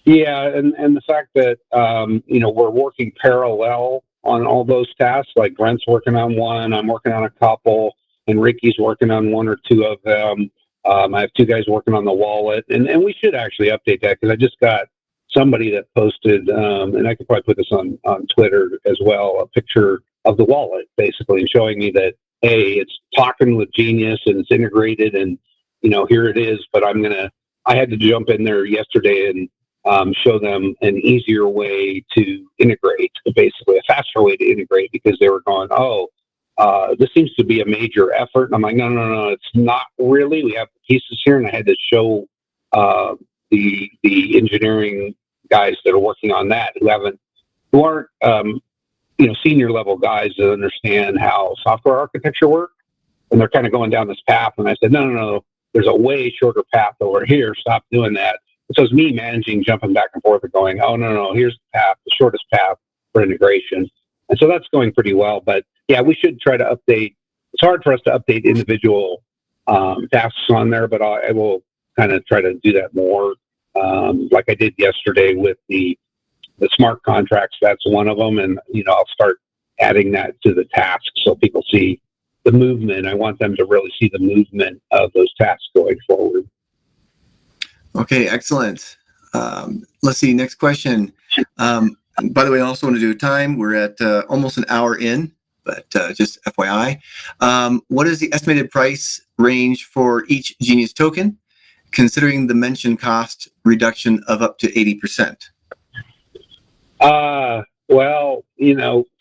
Yeah, and the fact that, we're working parallel on all those tasks, like Brent's working on one, I'm working on a couple, and Ricky's working on 1 or 2 of them. I have 2 guys working on the wallet, and we should actually update that, because I just got somebody that posted, and I could probably put this on Twitter as well, a picture of the wallet, basically, and showing me that, hey, it's talking with Genius, and it's integrated, and, here it is, but I had to jump in there yesterday and show them an easier way to integrate, basically a faster way to integrate, because they were going, this seems to be a major effort. And I'm like, no, it's not really. We have the pieces here. And I had to show the engineering guys that are working on that who aren't senior level guys that understand how software architecture works, and they're kind of going down this path. And I said, no, there's a way shorter path over here. Stop doing that. So it's me managing, jumping back and forth, and going, oh no, here's the path, the shortest path for integration. And so that's going pretty well. But yeah, we should try to update. It's hard for us to update individual tasks on there, but I will kind of try to do that more. Like I did yesterday with the smart contracts. That's one of them. And, I'll start adding that to the tasks so people see the movement. I want them to really see the movement of those tasks going forward. Okay, excellent. Let's see, next question. By the way, I also want to do time. We're at almost an hour in, but just FYI. What is the estimated price range for each Genius token, considering the mentioned cost reduction of up to 80%? Well,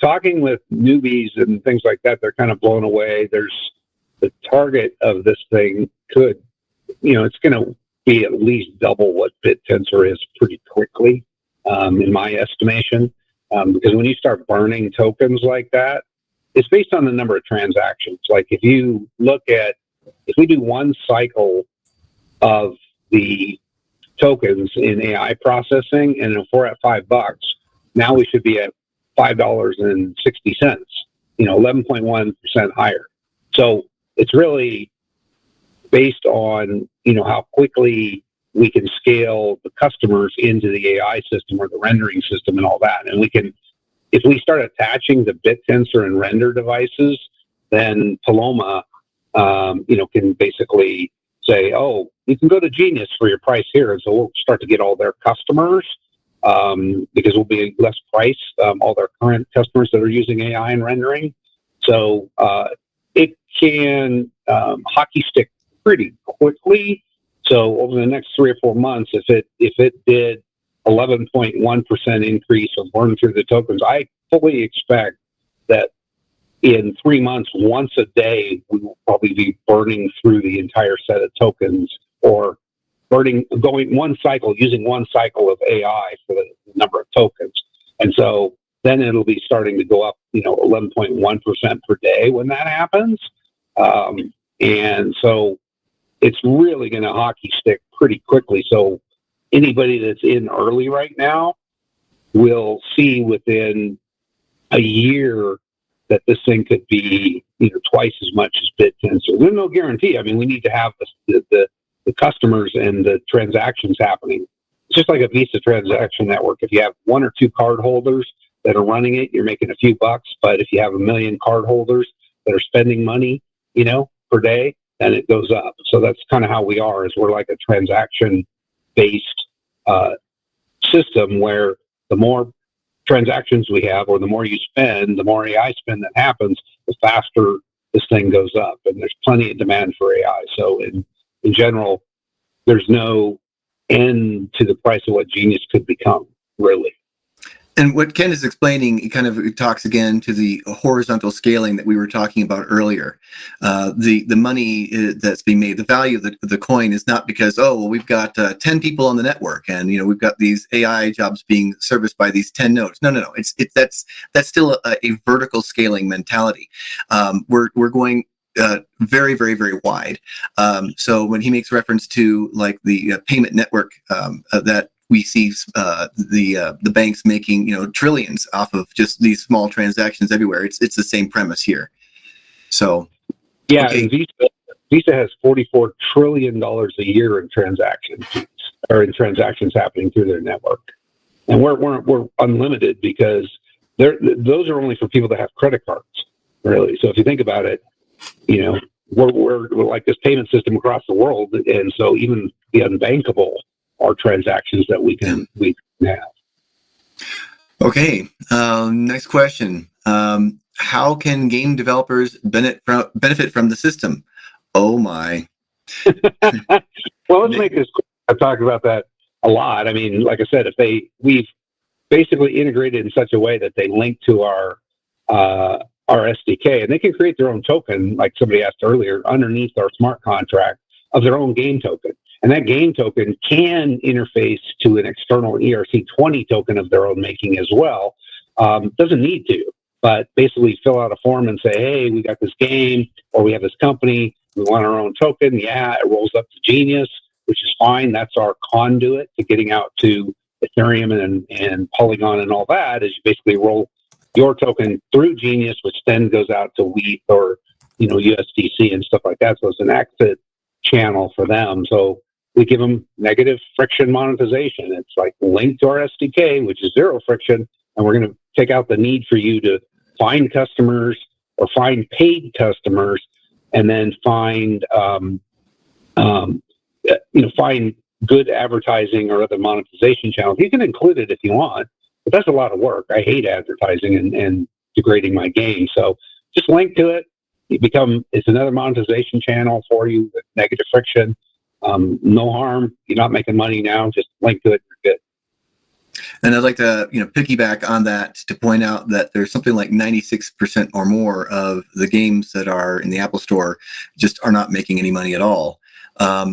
talking with newbies and things like that, they're kind of blown away. There's the target of this thing could, it's going to be at least double what BitTensor is pretty quickly, in my estimation. Because when you start burning tokens like that, it's based on the number of transactions. Like if you look at, if we do one cycle of the tokens in AI processing, and if we're at $5, now we should be at $5.60, 11.1% higher. So it's really based on, how quickly we can scale the customers into the AI system or the rendering system and all that. And if we start attaching the BitTensor and render devices, then Paloma, can basically say, oh, you can go to Genius for your price here. And so we'll start to get all their customers, because we'll be less price, all their current customers that are using AI and rendering. So it can hockey stick pretty quickly. So over the next 3 or 4 months, if it did 11.1% increase of burn through the tokens, I fully expect that in 3 months, once a day, we will probably be burning through the entire set of tokens, or going one cycle, using one cycle of AI for the number of tokens. And so then it'll be starting to go up, 11.1% per day when that happens. And so it's really going to hockey stick pretty quickly. So anybody that's in early right now will see within a year that this thing could be, twice as much as BitTensor. There's no guarantee. I mean, we need to have the customers and the transactions happening. It's just like a Visa transaction network. If you have 1 or 2 card holders that are running it, you're making a few bucks. But if you have 1 million card holders that are spending money, per day, then it goes up. So that's kind of how we are, is we're like a transaction-based system where the more transactions we have, or the more you spend, the more AI spend that happens, the faster this thing goes up. And there's plenty of demand for AI. So in general, there's no end to the price of what Genius could become, really. And what Ken is explaining, it talks again to the horizontal scaling that we were talking about earlier. The money that's being made, the value of the coin is not because, we've got 10 people on the network, and we've got these AI jobs being serviced by these 10 nodes. No. That's still a vertical scaling mentality. We're going very, very, very wide. So when he makes reference to like the payment network that we see the banks making trillions off of just these small transactions everywhere. It's the same premise here. So yeah, okay. And Visa has $44 trillion a year in transactions happening through their network, and we're unlimited because those are only for people that have credit cards, really. So if you think about it, we're like this payment system across the world, and so even the unbankable are transactions that we can have. Okay, next question. How can game developers benefit from the system? Oh my. Well, let's make this quick. I've talked about that a lot. I mean, like I said, we've basically integrated in such a way that they link to our SDK, and they can create their own token, like somebody asked earlier, underneath our smart contract of their own game token. And that game token can interface to an external ERC20 token of their own making as well. Doesn't need to. but basically fill out a form and say, hey, we got this game, or we have this company, we want our own token. Yeah, it rolls up to Genius, which is fine. That's our conduit to getting out to Ethereum and Polygon and all that, is you basically roll your token through Genius, which then goes out to Wheat or, USDC and stuff like that. So it's an exit channel for them. So we give them negative friction monetization. It's like linked to our SDK, which is zero friction, and we're going to take out the need for you to find customers or find paid customers, and then find find good advertising or other monetization channels. You can include it if you want, but that's a lot of work. I hate advertising and degrading my game. So just link to it. It's another monetization channel for you with negative friction. No harm. You're not making money now. Just link to it. You're good. And I'd like to, piggyback on that to point out that there's something like 96% or more of the games that are in the Apple Store just are not making any money at all.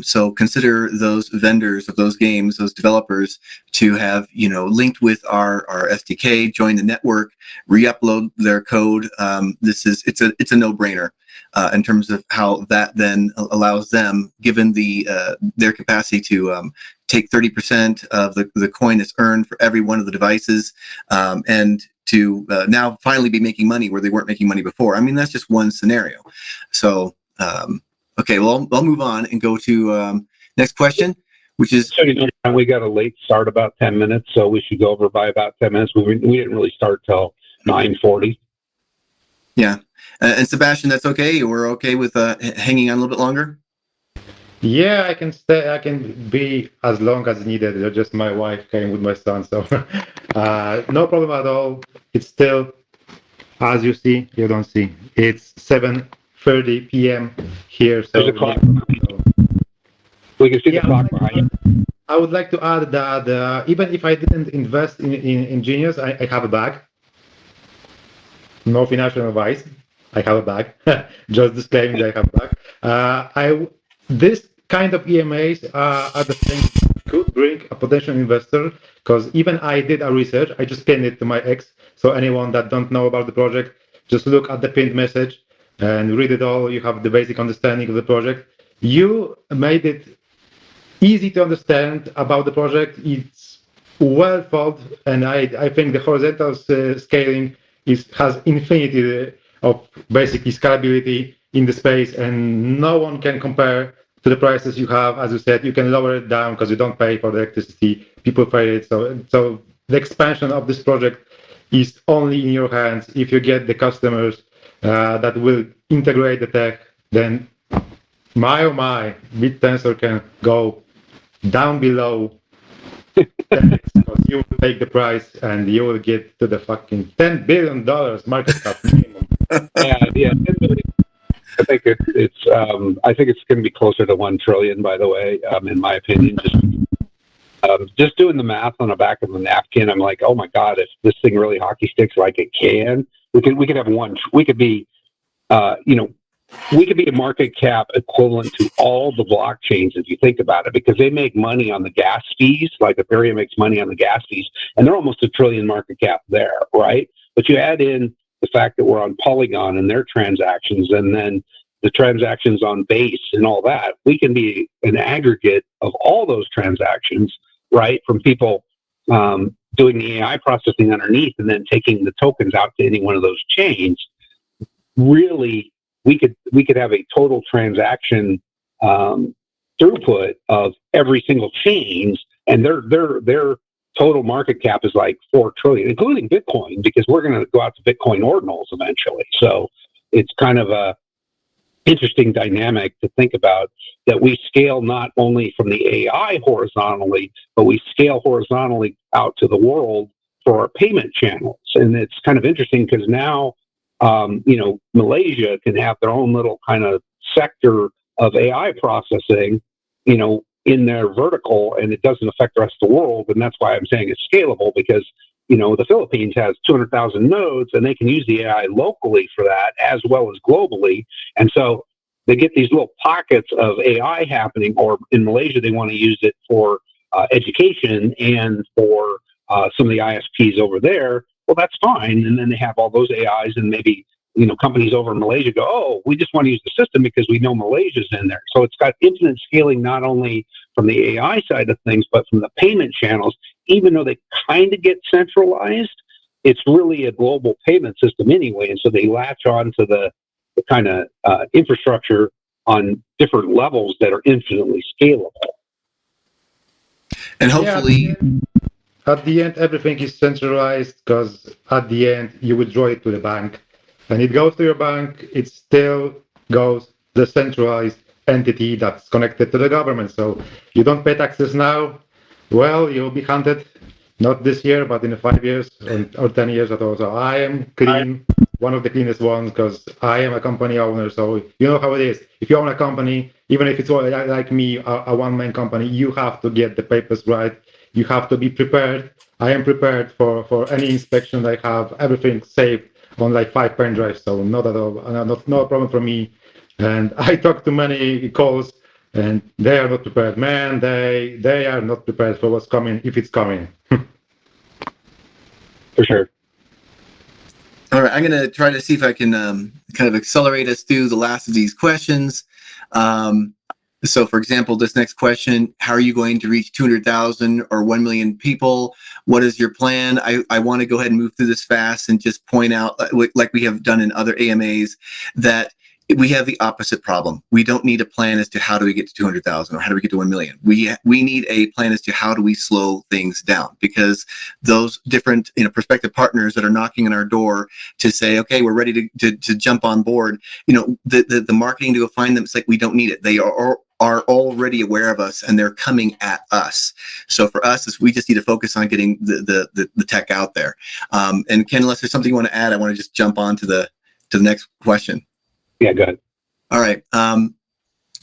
So consider those vendors of those games, those developers, to have, linked with our SDK, join the network, re-upload their code. It's a no-brainer in terms of how that then allows them, given their capacity to take 30% of the coin that's earned for every one of the devices, and to now finally be making money where they weren't making money before. I mean, that's just one scenario. So, okay, well, I'll move on and go to next question, which is... So, we got a late start, about 10 minutes, so we should go over by about 10 minutes. We didn't really start till 9:40. Yeah. And Sebastian, that's okay? We're okay with hanging on a little bit longer? Yeah, I can stay. I can be as long as needed. Just my wife came with my son, so no problem at all. It's still, as you see, you don't see. It's 7:30 p.m. here. So there's a clock. We can see the clock behind you. I would like to add that even if I didn't invest in Genius, I have a bag. No financial advice. I have a bag. Just disclaiming that I have a bag. This kind of EMAs are the thing could bring a potential investor, because even I did a research. I just pinned it to my ex. So anyone that don't know about the project, just look at the pinned message and read it all. You have the basic understanding of the project. You made it easy to understand about the project. It's well thought, and I think the horizontal scaling has infinity of basically scalability in the space, and no one can compare to the prices you have. As you said, you can lower it down because you don't pay for the electricity. People pay it. So the expansion of this project is only in your hands. If you get the customers that will integrate the tech, then my BitTensor can go down below 10x, because you will take the price and you will get to the fucking $10 billion market cap minimum. Yeah. I think it's going to be closer to 1 trillion, by the way, in my opinion. Just doing the math on the back of a napkin, I'm like, oh my God, if this thing really hockey sticks like it can, we could have we could be a market cap equivalent to all the blockchains if you think about it, because they make money on the gas fees, like Ethereum makes money on the gas fees, and they're almost $1 trillion market cap there, right? But you add in the fact that we're on Polygon and their transactions, and then the transactions on Base and all that, we can be an aggregate of all those transactions, right? From people doing the AI processing underneath and then taking the tokens out to any one of those chains. Really, we could have a total transaction throughput of every single chains, and their total market cap is like 4 trillion, including Bitcoin, because we're going to go out to Bitcoin ordinals eventually. So it's kind of a interesting dynamic to think about, that we scale not only from the AI horizontally, but we scale horizontally out to the world for our payment channels. And it's kind of interesting because now, Malaysia can have their own little kind of sector of AI processing, in their vertical, and it doesn't affect the rest of the world. And that's why I'm saying it's scalable, because, the Philippines has 200,000 nodes, and they can use the AI locally for that as well as globally. And so they get these little pockets of AI happening, or in Malaysia, they want to use it for education and for some of the ISPs over there, well, that's fine. And then they have all those AIs, and maybe companies over in Malaysia go, oh, we just want to use the system because we know Malaysia's in there. So it's got infinite scaling, not only from the AI side of things, but from the payment channels. Even though they kind of get centralized, it's really a global payment system anyway. And so they latch on to the kind of infrastructure on different levels that are infinitely scalable. And hopefully, at the end, everything is centralized, because at the end, you withdraw it to the bank, and it goes to your bank. It still goes the centralized entity that's connected to the government. So you don't pay taxes now, well, you'll be hunted, not this year, but in 5 years or 10 years at all. So I am clean, one of the cleanest ones, because I am a company owner. So you know how it is. If you own a company, even if it's like me, a one-man company, you have to get the papers right. You have to be prepared. I am prepared for any inspection I have, everything saved on like 5 pen drives. So not at all, not a problem for me. And I talk to many calls, and they are not prepared. Man, they are not prepared for what's coming, if it's coming. For sure. All right, I'm going to try to see if I can kind of accelerate us through the last of these questions. So, for example, this next question, how are you going to reach 200,000 or 1 million people? What is your plan? I want to go ahead and move through this fast and just point out, like we have done in other AMAs, that we have the opposite problem. We don't need a plan as to how do we get to 200,000 or how do we get to 1 million. We need a plan as to how do we slow things down, because those different prospective partners that are knocking on our door to say, okay, we're ready to jump on board. The marketing to go find them, it's like we don't need it. They are already aware of us and they're coming at us. So for us, we just need to focus on getting the tech out there. And Ken, unless there's something you want to add, I want to just jump on to the next question. Yeah, go ahead. All right.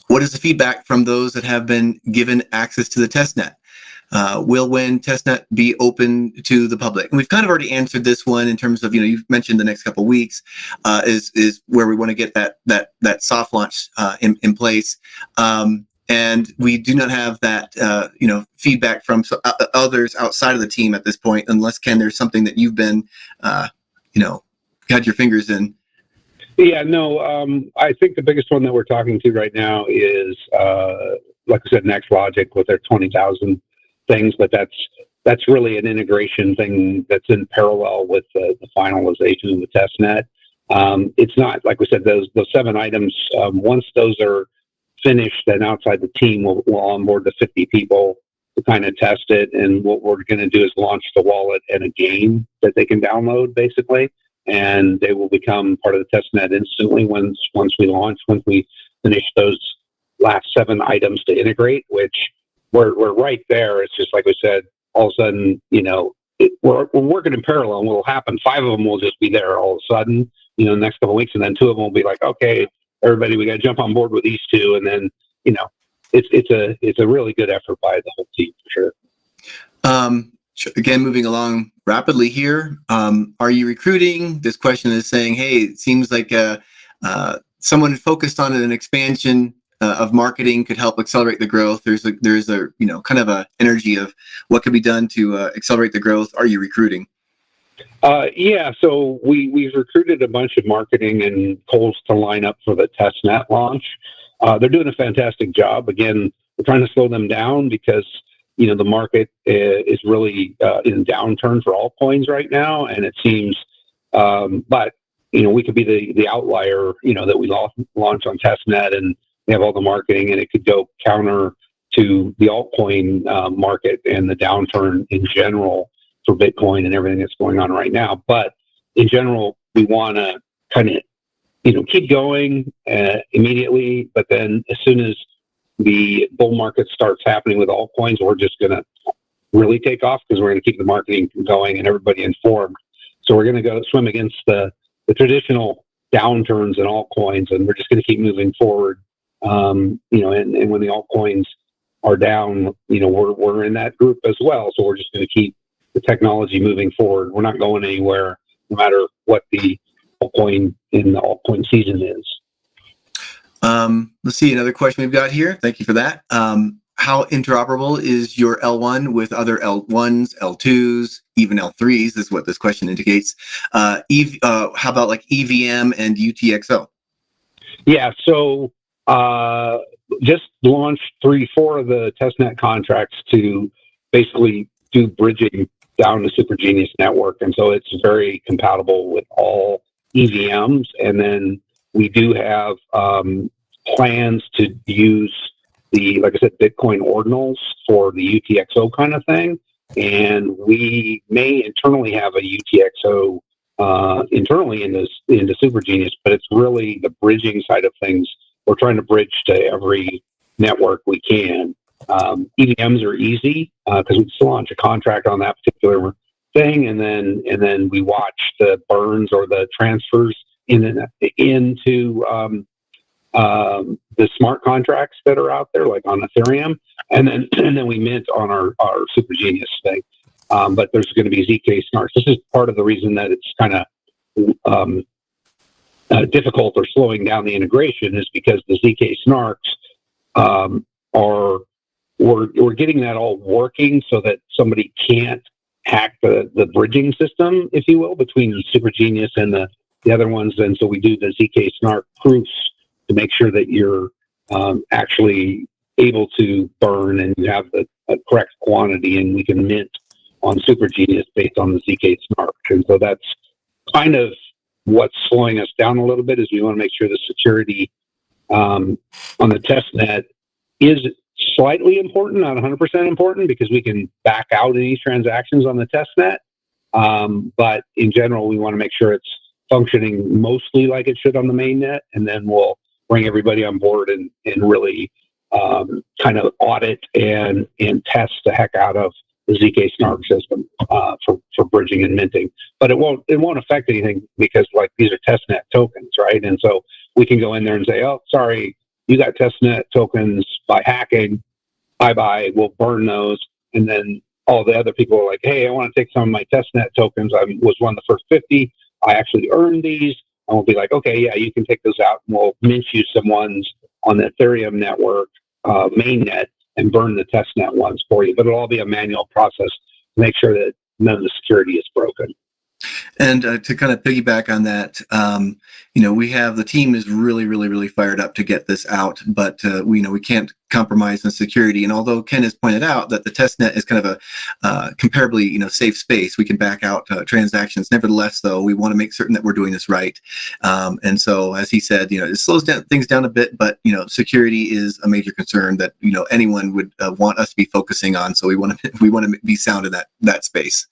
What is the feedback from those that have been given access to the testnet? Will when testnet be open to the public? And we've kind of already answered this one in terms of, you've mentioned the next couple of weeks is where we want to get that soft launch in place. And we do not have that, feedback from others outside of the team at this point, unless, Ken, there's something that you've been, had your fingers in. Yeah, no, I think the biggest one that we're talking to right now is, like I said, NextLogic with their 20,000 things, but that's really an integration thing that's in parallel with the finalization of the testnet. It's not, like we said, those 7 items, once those are finished, then outside the team, we'll onboard the 50 people to kind of test it. And what we're going to do is launch the wallet and a game that they can download, basically. And they will become part of the testnet instantly once we launch, once we finish those last 7 items to integrate, which we're right there. It's just like we said, all of a sudden, we're working in parallel, and what will happen, 5 of them will just be there all of a sudden, the next couple of weeks, and then 2 of them will be like, okay, everybody, we got to jump on board with these 2, and then, it's a really good effort by the whole team, for sure. Again, moving along rapidly here. Are you recruiting? This question is saying, hey, it seems like someone focused on an expansion of marketing could help accelerate the growth. There's a kind of a energy of what could be done to accelerate the growth. Are you recruiting? Yeah, so we've recruited a bunch of marketing and calls to line up for the testnet launch. They're doing a fantastic job. Again, we're trying to slow them down because the market is really in downturn for altcoins right now, and it seems, but we could be the outlier, that we launch on testnet and we have all the marketing, and it could go counter to the altcoin market and the downturn in general for Bitcoin and everything that's going on right now. But in general, we want to kind of keep going immediately, but then as soon as the bull market starts happening with altcoins, we're just going to really take off, because we're going to keep the marketing going and everybody informed. So we're going to go swim against the traditional downturns in altcoins, and we're just going to keep moving forward. And when the altcoins are down, we're in that group as well. So we're just going to keep the technology moving forward. We're not going anywhere, no matter what the altcoin in the altcoin season is. Let's see, another question we've got here. Thank you for that. how interoperable is your L1 with other L1s, L2s, even L3s is what this question indicates. How about like EVM and UTXO? Yeah, so just launched 3-4 of the testnet contracts to basically do bridging down the Super Genius network, and so it's very compatible with all EVMs. And then we do have plans to use the, like I said, Bitcoin ordinals for the UTXO kind of thing, and we may internally have a UTXO internally into Super Genius, but it's really the bridging side of things. We're trying to bridge to every network we can. EVMs are easy because we just launch a contract on that particular thing, and then we watch the burns or the transfers into the smart contracts that are out there, like on Ethereum, and then we mint on our Super Genius thing. But there's going to be ZK snarks. This is part of the reason that it's kind of difficult or slowing down the integration, is because the ZK snarks we're getting that all working so that somebody can't hack the bridging system, if you will, between Super Genius and the other ones. And so we do the ZK snark proofs to make sure that you're actually able to burn and you have the correct quantity, and we can mint on Super Genius based on the ZK snark. And so that's kind of what's slowing us down a little bit, is we want to make sure the security on the testnet is slightly important, not 100% important, because we can back out any transactions on the testnet. But in general, we want to make sure it's functioning mostly like it should on the mainnet, and then we'll bring everybody on board and really kind of audit and test the heck out of the ZK snark system for bridging and minting. But it won't affect anything, because like these are testnet tokens, right? And so we can go in there and say, oh, sorry, you got testnet tokens by hacking. Bye-bye. We'll burn those. And then all the other people are like, hey, I want to take some of my testnet tokens. I was one of the first 50. I actually earned these. And we'll be like, okay, yeah, you can take those out, and we'll mint you some ones on the Ethereum network, mainnet, and burn the testnet ones for you. But it'll all be a manual process to make sure that none of the security is broken. And to kind of piggyback on that, we have the team is really fired up to get this out, but we can't compromise on security. And although Ken has pointed out that the testnet is kind of a comparably safe space, we can back out transactions. Nevertheless, though, we want to make certain that we're doing this right. And so, as he said, it slows things down a bit, but security is a major concern that anyone would want us to be focusing on. So we want to be sound in that space.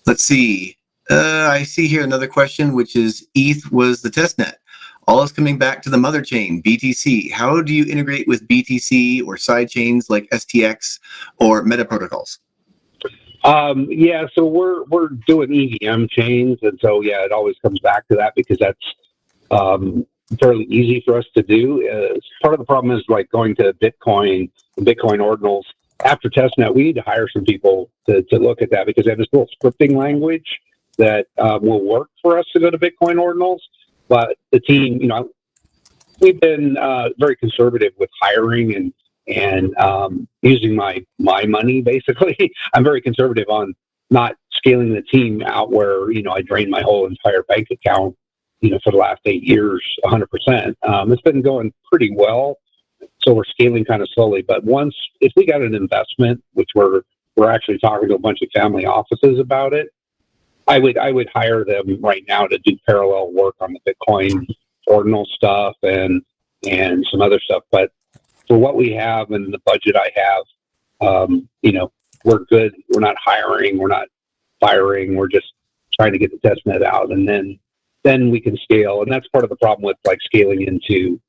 Let's see. I see here another question, which is ETH was the testnet. All is coming back to the mother chain, BTC. How do you integrate with BTC or side chains like STX or meta protocols? Yeah, so we're doing EVM chains, and so yeah, it always comes back to that, because that's fairly easy for us to do. Part of the problem is like going to Bitcoin ordinals. After testnet, we need to hire some people to look at that, because they have this little scripting language that will work for us to go to Bitcoin ordinals. But the team, we've been very conservative with hiring and using my money, basically. I'm very conservative on not scaling the team out where, I drained my whole entire bank account, for the last 8 years, 100%. It's been going pretty well. So we're scaling kind of slowly, but if we got an investment, which we're actually talking to a bunch of family offices about it, I would hire them right now to do parallel work on the Bitcoin ordinal stuff and some other stuff. But for what we have and the budget I have, we're good. We're not hiring. We're not firing. We're just trying to get the testnet out, and then we can scale. And that's part of the problem with like scaling into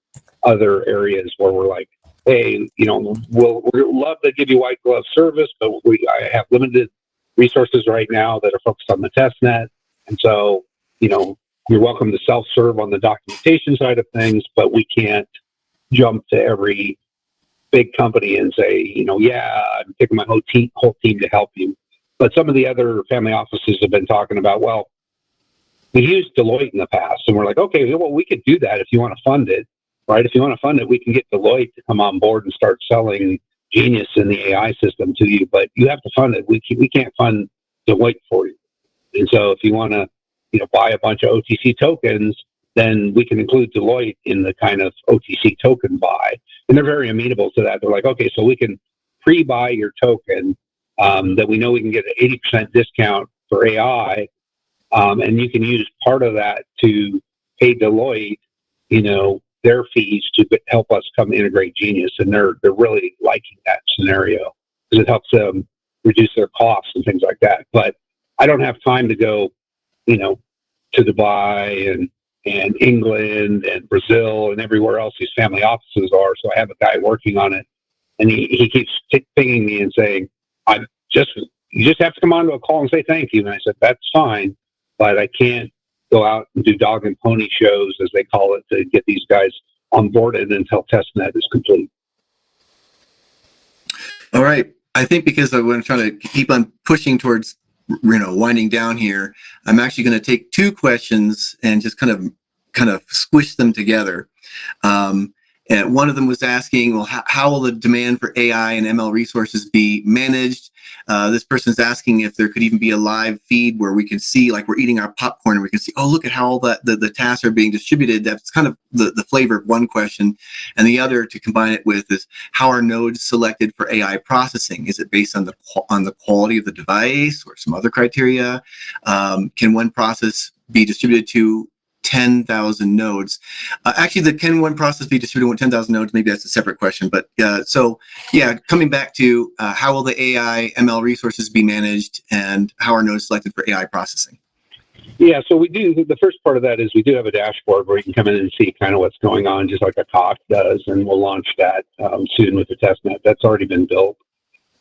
other areas where we're like, hey, we'll love to give you white glove service, but I have limited resources right now that are focused on the testnet. And so, you're welcome to self-serve on the documentation side of things, but we can't jump to every big company and say, yeah, I'm taking my whole team to help you. But some of the other family offices have been talking about, well, we've used Deloitte in the past, and we're like, okay, well, we could do that if you want to fund it. right? If you want to fund it, we can get Deloitte to come on board and start selling Genius in the AI system to you, but you have to fund it. We can't fund Deloitte for you. And so if you want to, buy a bunch of OTC tokens, then we can include Deloitte in the kind of OTC token buy. And they're very amenable to that. They're like, okay, so we can pre-buy your token that we know we can get an 80% discount for AI. And you can use part of that to pay Deloitte, their fees to help us come integrate Genius. And they're really liking that scenario because it helps them reduce their costs and things like that. But I don't have time to go, to Dubai and England and Brazil and everywhere else these family offices are. So I have a guy working on it, and he keeps pinging me and saying, you just have to come on to a call and say thank you. And I said, that's fine, but I can't go out and do dog and pony shows, as they call it, to get these guys on board until testnet is complete. All right. I think because I want to try to keep on pushing towards, winding down here, I'm actually going to take two questions and just kind of squish them together. And one of them was asking, well, how will the demand for AI and ML resources be managed? This person's asking if there could even be a live feed where we can see, like we're eating our popcorn and we can see, oh, look at how all the tasks are being distributed. That's kind of the flavor of one question. And the other to combine it with is, how are nodes selected for AI processing? Is it based on the quality of the device or some other criteria? Can one process be distributed to 10,000 nodes? Actually, can one process be distributed with 10,000 nodes? Maybe that's a separate question. But coming back to how will the AI ML resources be managed, and how are nodes selected for AI processing? Yeah, so we do. The first part of that is we do have a dashboard where you can come in and see kind of what's going on, just like a COC does, and we'll launch that soon with the testnet. That's already been built.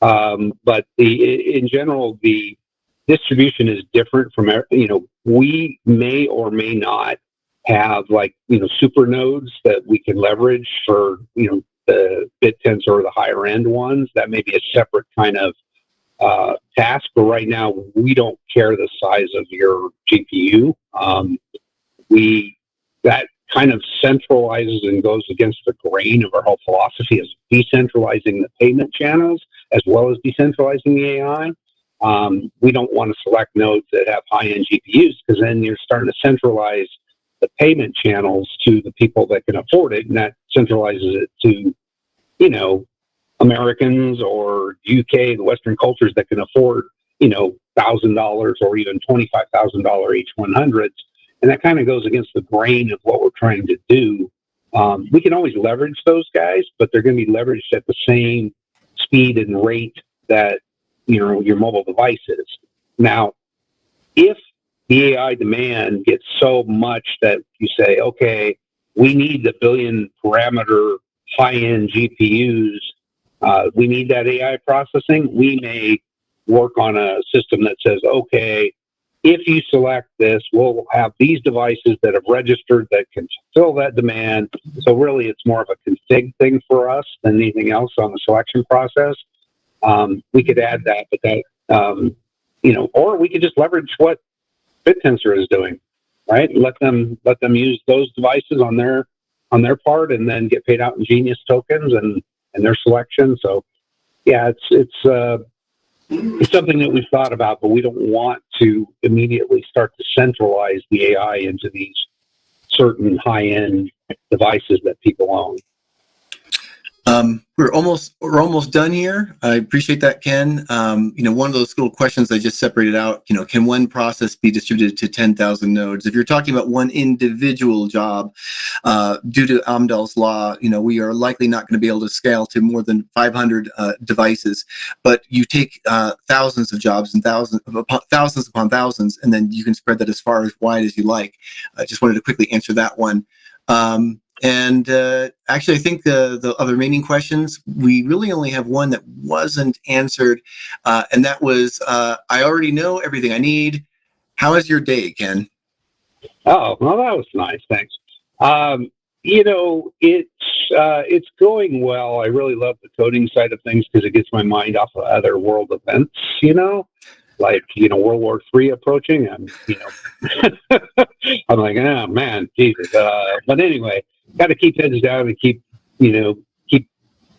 But in general, the distribution is different from, we may or may not have super nodes that we can leverage for, the BitTensor or the higher end ones. That may be a separate kind of task, but right now we don't care the size of your GPU. That kind of centralizes and goes against the grain of our whole philosophy is decentralizing the payment channels as well as decentralizing the AI. We don't want to select nodes that have high-end GPUs, because then you're starting to centralize the payment channels to the people that can afford it, and that centralizes it to, Americans or UK, the Western cultures that can afford, $1,000 or even $25,000 H100s, and that kind of goes against the grain of what we're trying to do. We can always leverage those guys, but they're going to be leveraged at the same speed and rate that your mobile device is. Now, if the AI demand gets so much that you say, okay, we need the billion parameter high-end GPUs, we need that AI processing, we may work on a system that says, okay, if you select this, we'll have these devices that have registered that can fulfill that demand. So really, it's more of a config thing for us than anything else on the selection process. We could add that, but that, or we could just leverage what BitTensor is doing, right? Let them use those devices on their part, and then get paid out in Genius tokens and their selection. So, yeah, it's something that we've thought about, but we don't want to immediately start to centralize the AI into these certain high-end devices that people own. We're almost done here. I appreciate that, Ken. One of those little questions I just separated out, can one process be distributed to 10,000 nodes? If you're talking about one individual job, due to Amdahl's law, we are likely not going to be able to scale to more than 500 devices. But you take thousands of jobs and thousands upon thousands, and then you can spread that as far as wide as you like. I just wanted to quickly answer that one. And actually, I think the other remaining questions, we really only have one that wasn't answered, and that was, I already know everything I need. How is your day, Ken? Oh, well, that was nice. Thanks. It's going well. I really love the coding side of things because it gets my mind off of other world events, like, World War III approaching, and, I'm like, oh, man, Jesus. But anyway, got to keep heads down and keep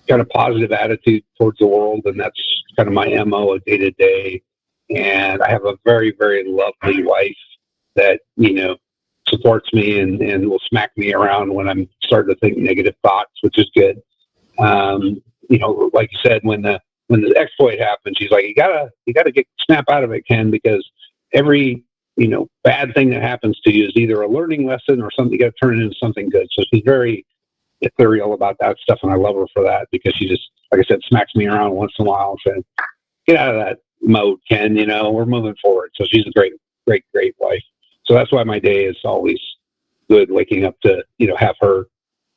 kind of positive attitude towards the world, and that's kind of my MO day to day. And I have a very, very lovely wife that supports me and will smack me around when I'm starting to think negative thoughts, which is good. Like you said, when the exploit happened, she's like, you gotta snap out of it, Ken, because every bad thing that happens to you is either a learning lesson or something. You got to turn it into something good. So she's very ethereal about that stuff, and I love her for that, because she just, like I said, smacks me around once in a while and says, get out of that mode, Ken, we're moving forward. So she's a great wife. So that's why my day is always good, waking up to have her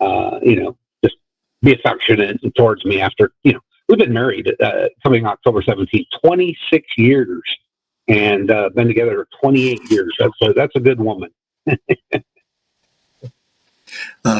just be affectionate towards me after we've been married coming October 17th 26 years, and been together 28 years. That's a good woman.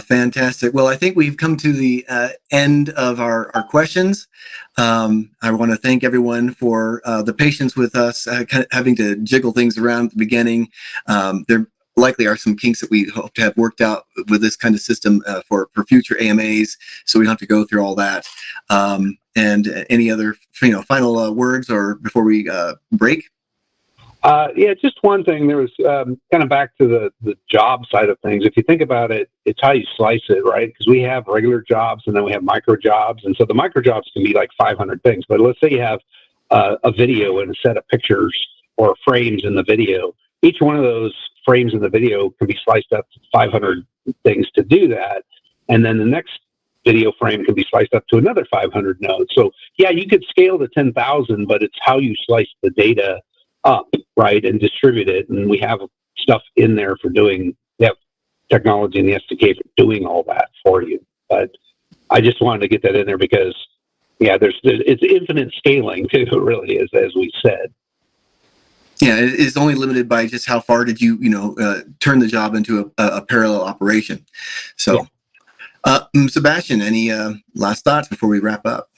Fantastic. Well, I think we've come to the end of our questions. I want to thank everyone for the patience with us, kind of having to jiggle things around at the beginning. There likely are some kinks that we hope to have worked out with this kind of system for future AMAs, so we don't have to go through all that. And any other final words or before we break? Yeah, just one thing. There was kind of back to the job side of things. If you think about it, it's how you slice it, right? Because we have regular jobs and then we have micro jobs. And so the micro jobs can be like 500 things. But let's say you have a video and a set of pictures or frames in the video. Each one of those frames in the video can be sliced up to 500 things to do that. And then the next video frame can be sliced up to another 500 nodes. So yeah, you could scale to 10,000, but it's how you slice the data up, right, and distribute it. And we have stuff in there for doing, we have technology in the SDK for doing all that for you. But I just wanted to get that in there because, yeah, it's infinite scaling too, really, as we said. Yeah, it's only limited by just how far did you, turn the job into a parallel operation. So, Sebastian, any last thoughts before we wrap up?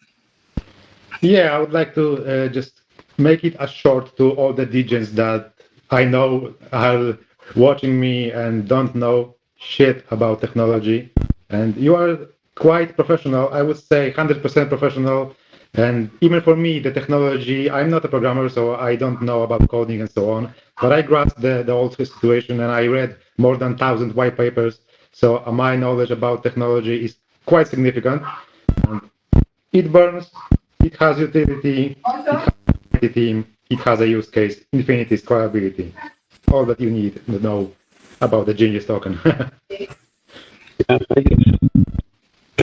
Yeah, I would like to just make it as short to all the DJs that I know are watching me and don't know shit about technology. And you are quite professional, I would say 100% professional. And even for me, the technology, I'm not a programmer, so I don't know about coding and so on. But I grasped the whole situation, and I read more than 1,000 white papers. So my knowledge about technology is quite significant. And it burns, it has utility, it has a team, it has a use case, infinity scalability. All that you need to know about the Genius token. Yeah,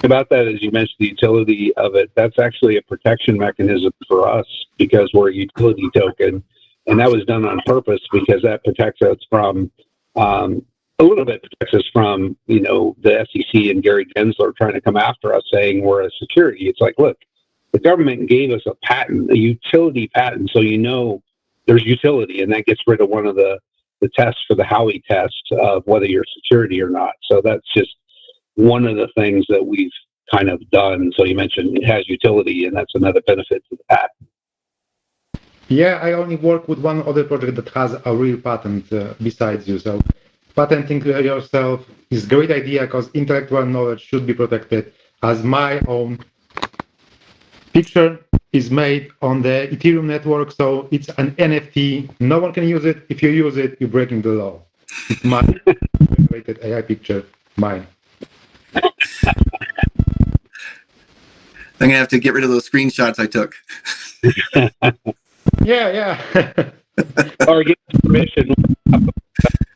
about that, as you mentioned, the utility of it, that's actually a protection mechanism for us because we're a utility token. And that was done on purpose because that protects us from, a little bit protects us from, the SEC and Gary Gensler trying to come after us saying we're a security. It's like, look, the government gave us a patent, a utility patent, so there's utility, and that gets rid of one of the tests for the Howey test of whether you're security or not. So that's just one of the things that we've kind of done. So you mentioned it has utility, and that's another benefit to the patent. Yeah, I only work with one other project that has a real patent besides you. So patenting yourself is a great idea because intellectual knowledge should be protected. As my own picture is made on the Ethereum network, so it's an NFT. No one can use it. If you use it, you're breaking the law. It's my generated AI picture, mine. I'm gonna have to get rid of those screenshots I took. Yeah. Or get permission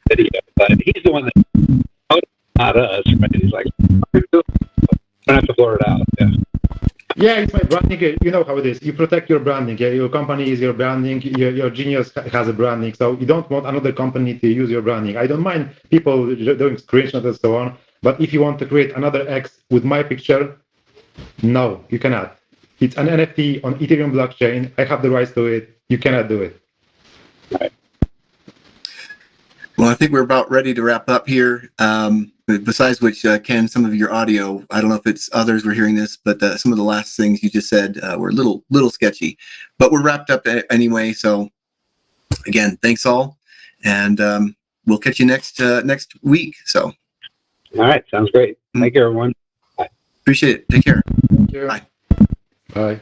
video, but he's the one that, not us, right? He's like, I don't have to blur it out. Yeah, it's my branding. You know how it is. You protect your branding. Yeah? Your company is your branding. Your Genius has a branding. So you don't want another company to use your branding. I don't mind people doing screenshots and so on. But if you want to create another X with my picture, no, you cannot. It's an NFT on Ethereum blockchain. I have the rights to it. You cannot do it. Right. Well, I think we're about ready to wrap up here. Besides which, Ken, some of your audio, I don't know if it's others were hearing this, but some of the last things you just said were a little sketchy. But we're wrapped up anyway. So again, thanks all. And we'll catch you next week. So. All right. Sounds great. Thank you, everyone. Appreciate it. Take care. Thank you. Bye. Bye.